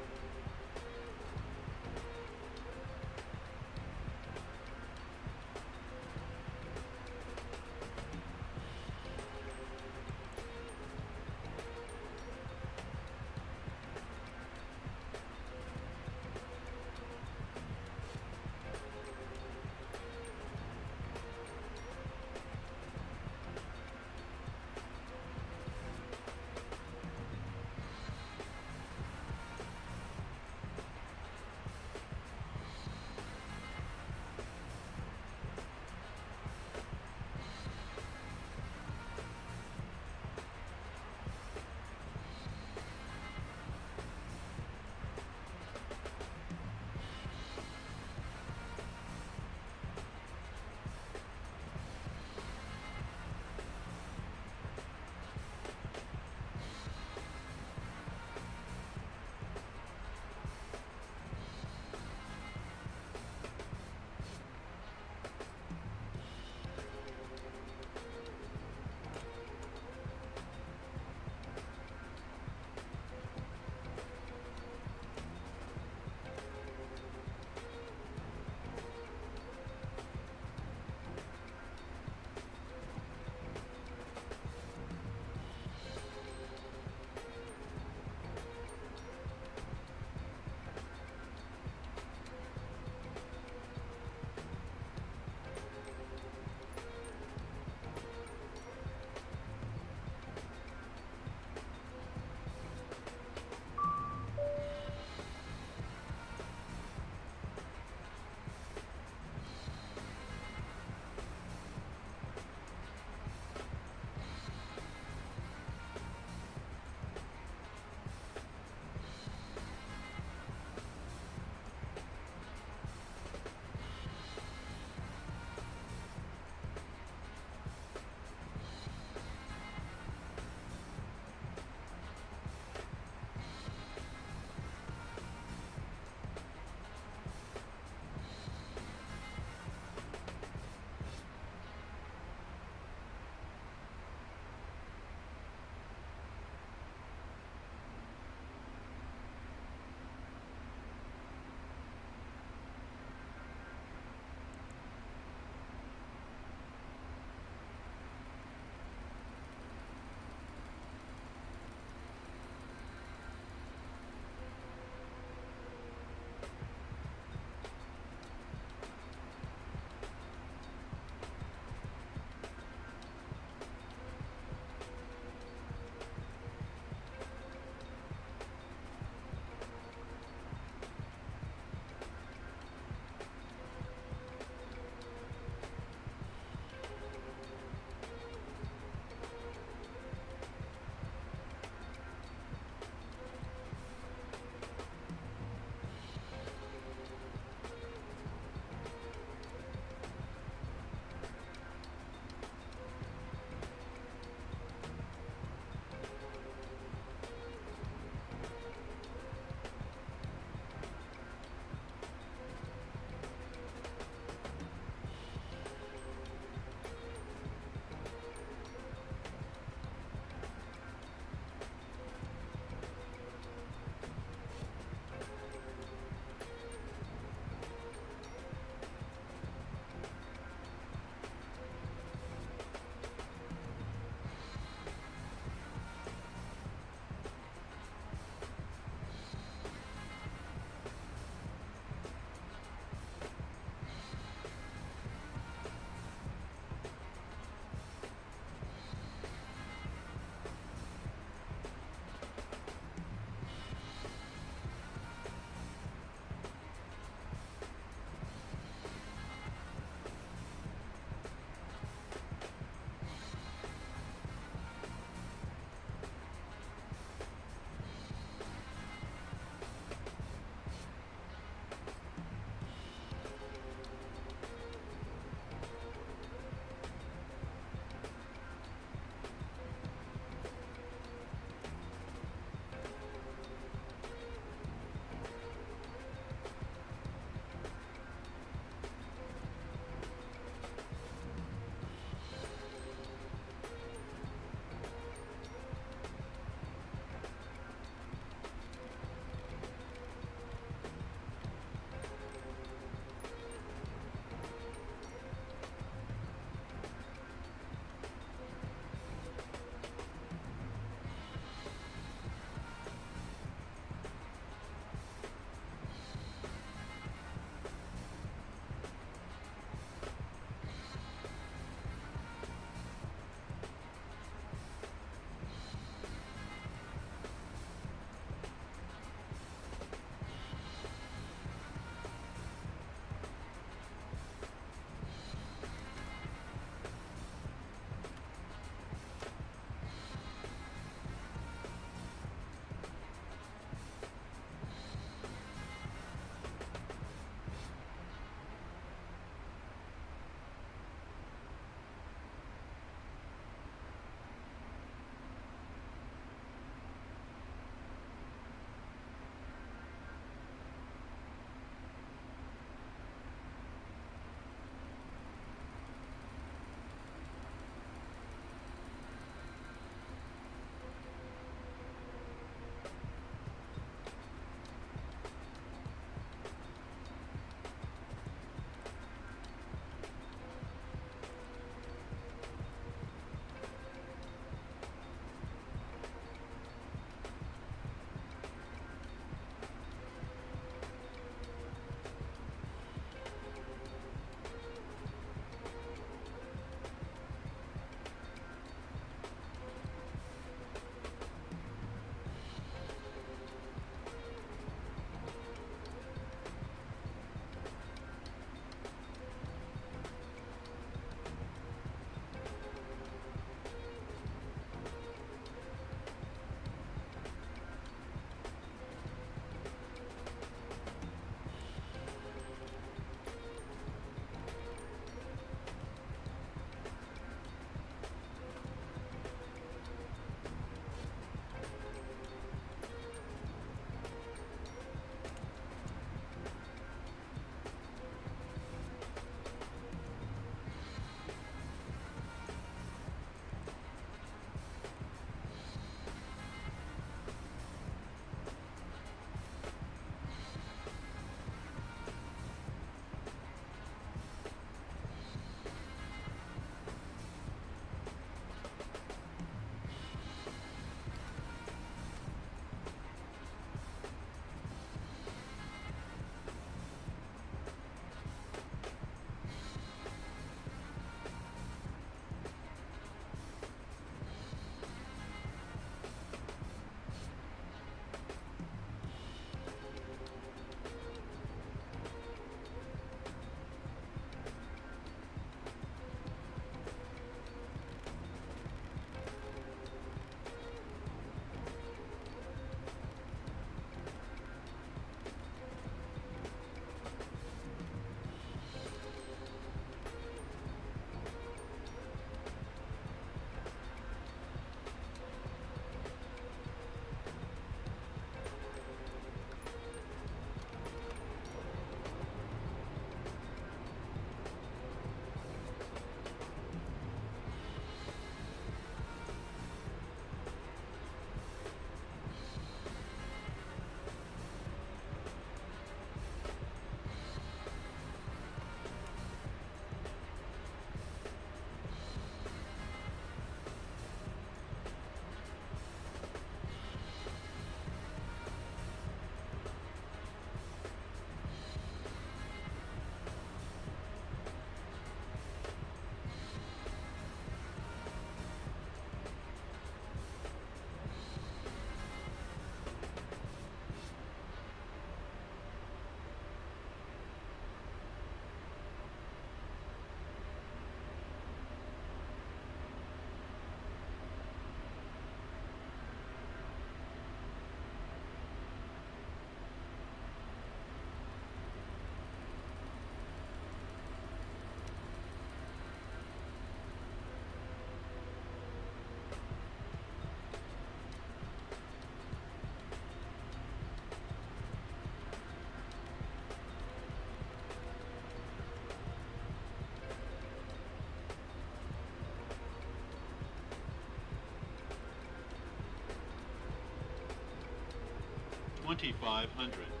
2500.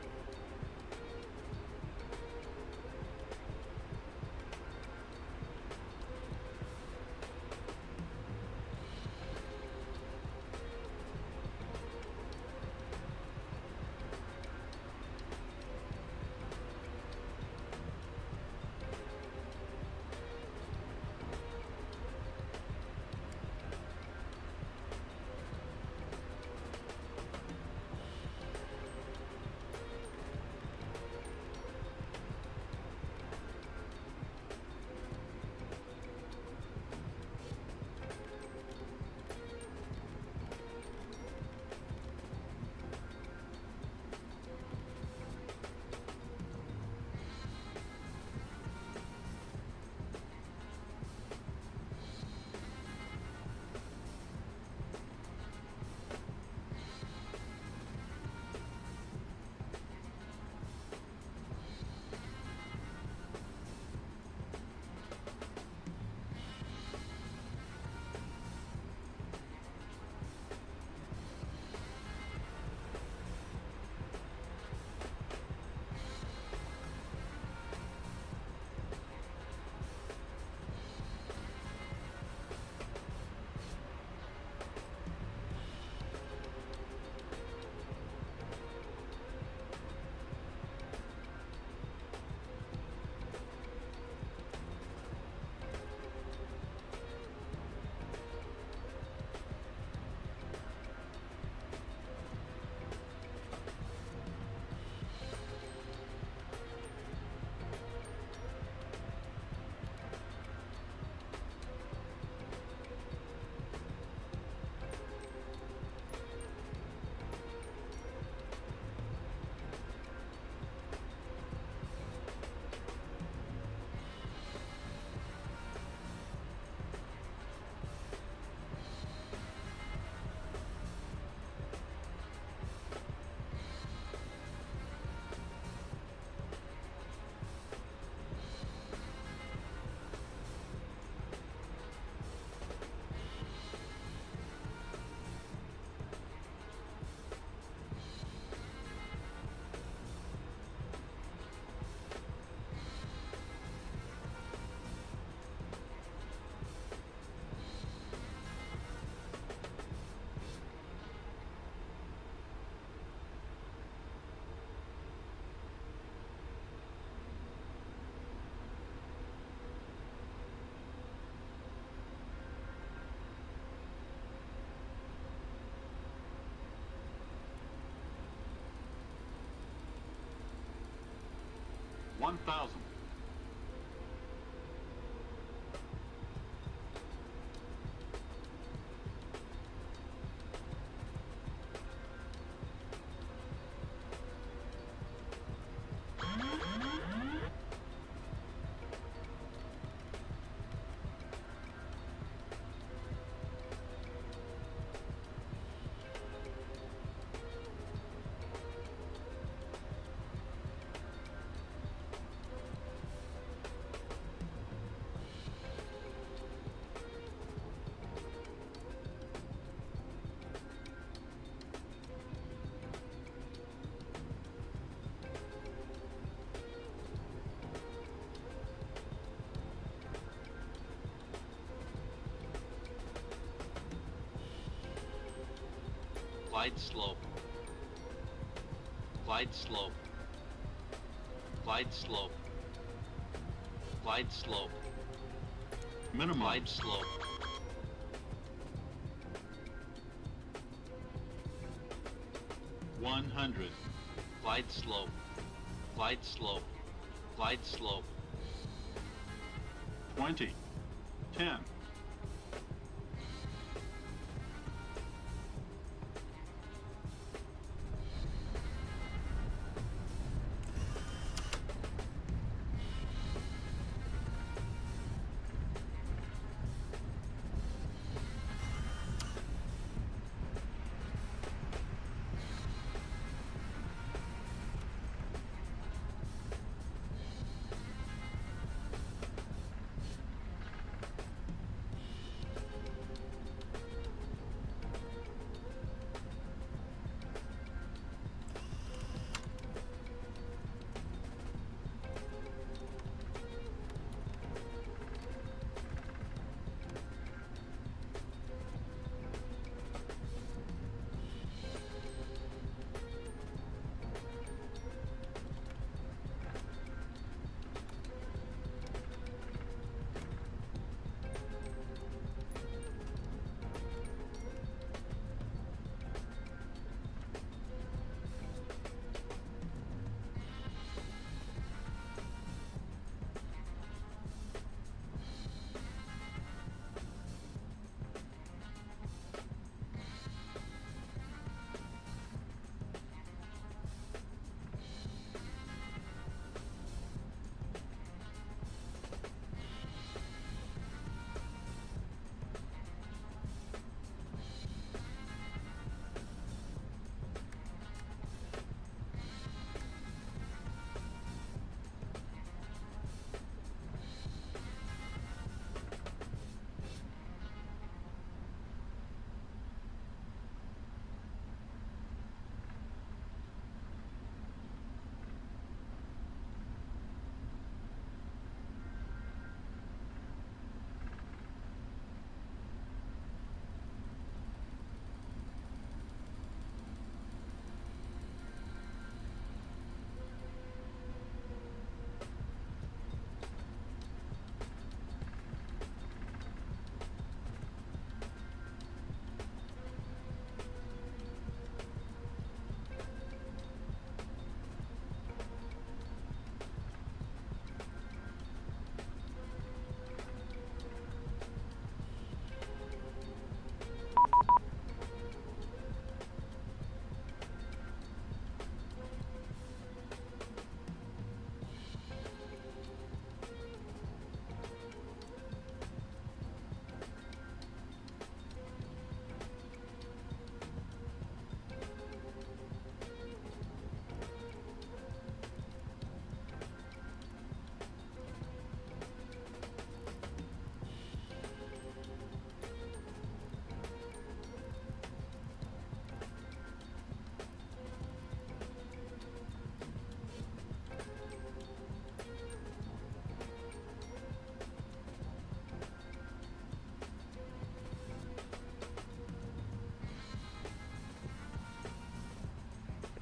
One thousand. Glide slope. Glide slope. Glide slope. Glide slope. Minimum. Glide slope. $100. Glide slope. Glide slope. Glide slope. 20. 10.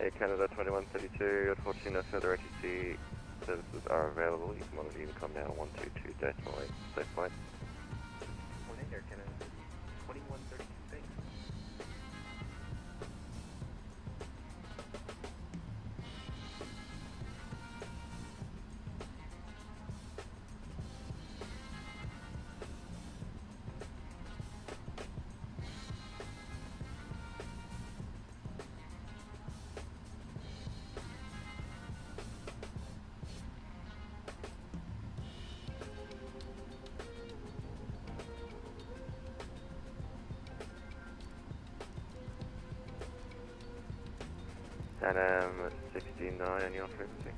Air Canada 2132, unfortunately no further ATC services are available. You can monitor Unicom now 122.8, safe flight. 1-8 Air Canada 2132, thanks. And 69 on your frequency.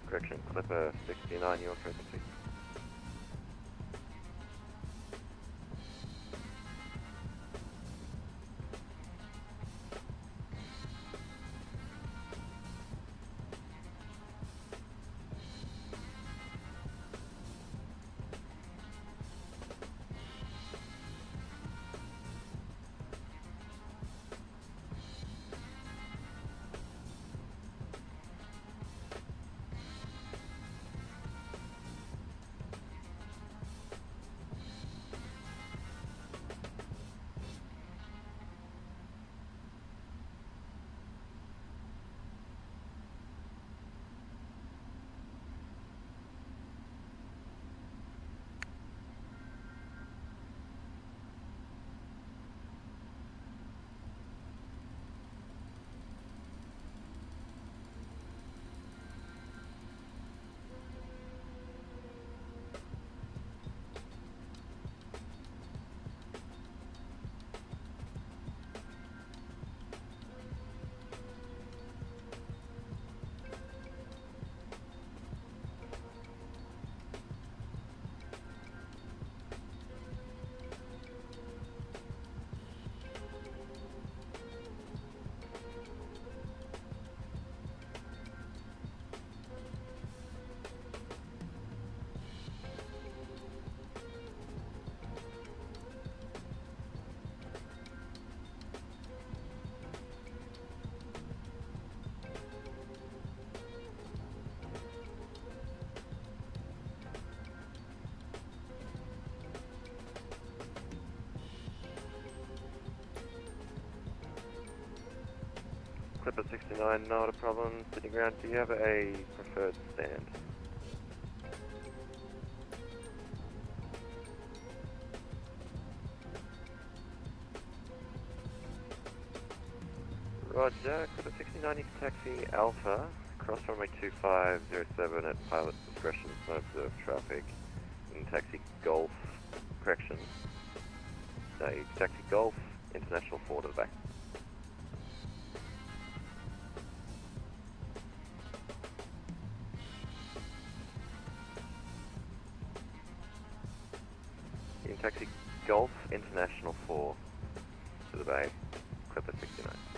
Correction, Clipper 69 your frequency. Clipper 69, not a problem. Sitting ground, do you have a preferred stand? Roger, Clipper 69, you can taxi Alpha, cross runway 2507 at pilot's discretion, no observed traffic. You can taxi Golf, correction. No, you can taxi Golf, International 4 to the back. You can taxi Golf International 4 to the bay, Clipper 69.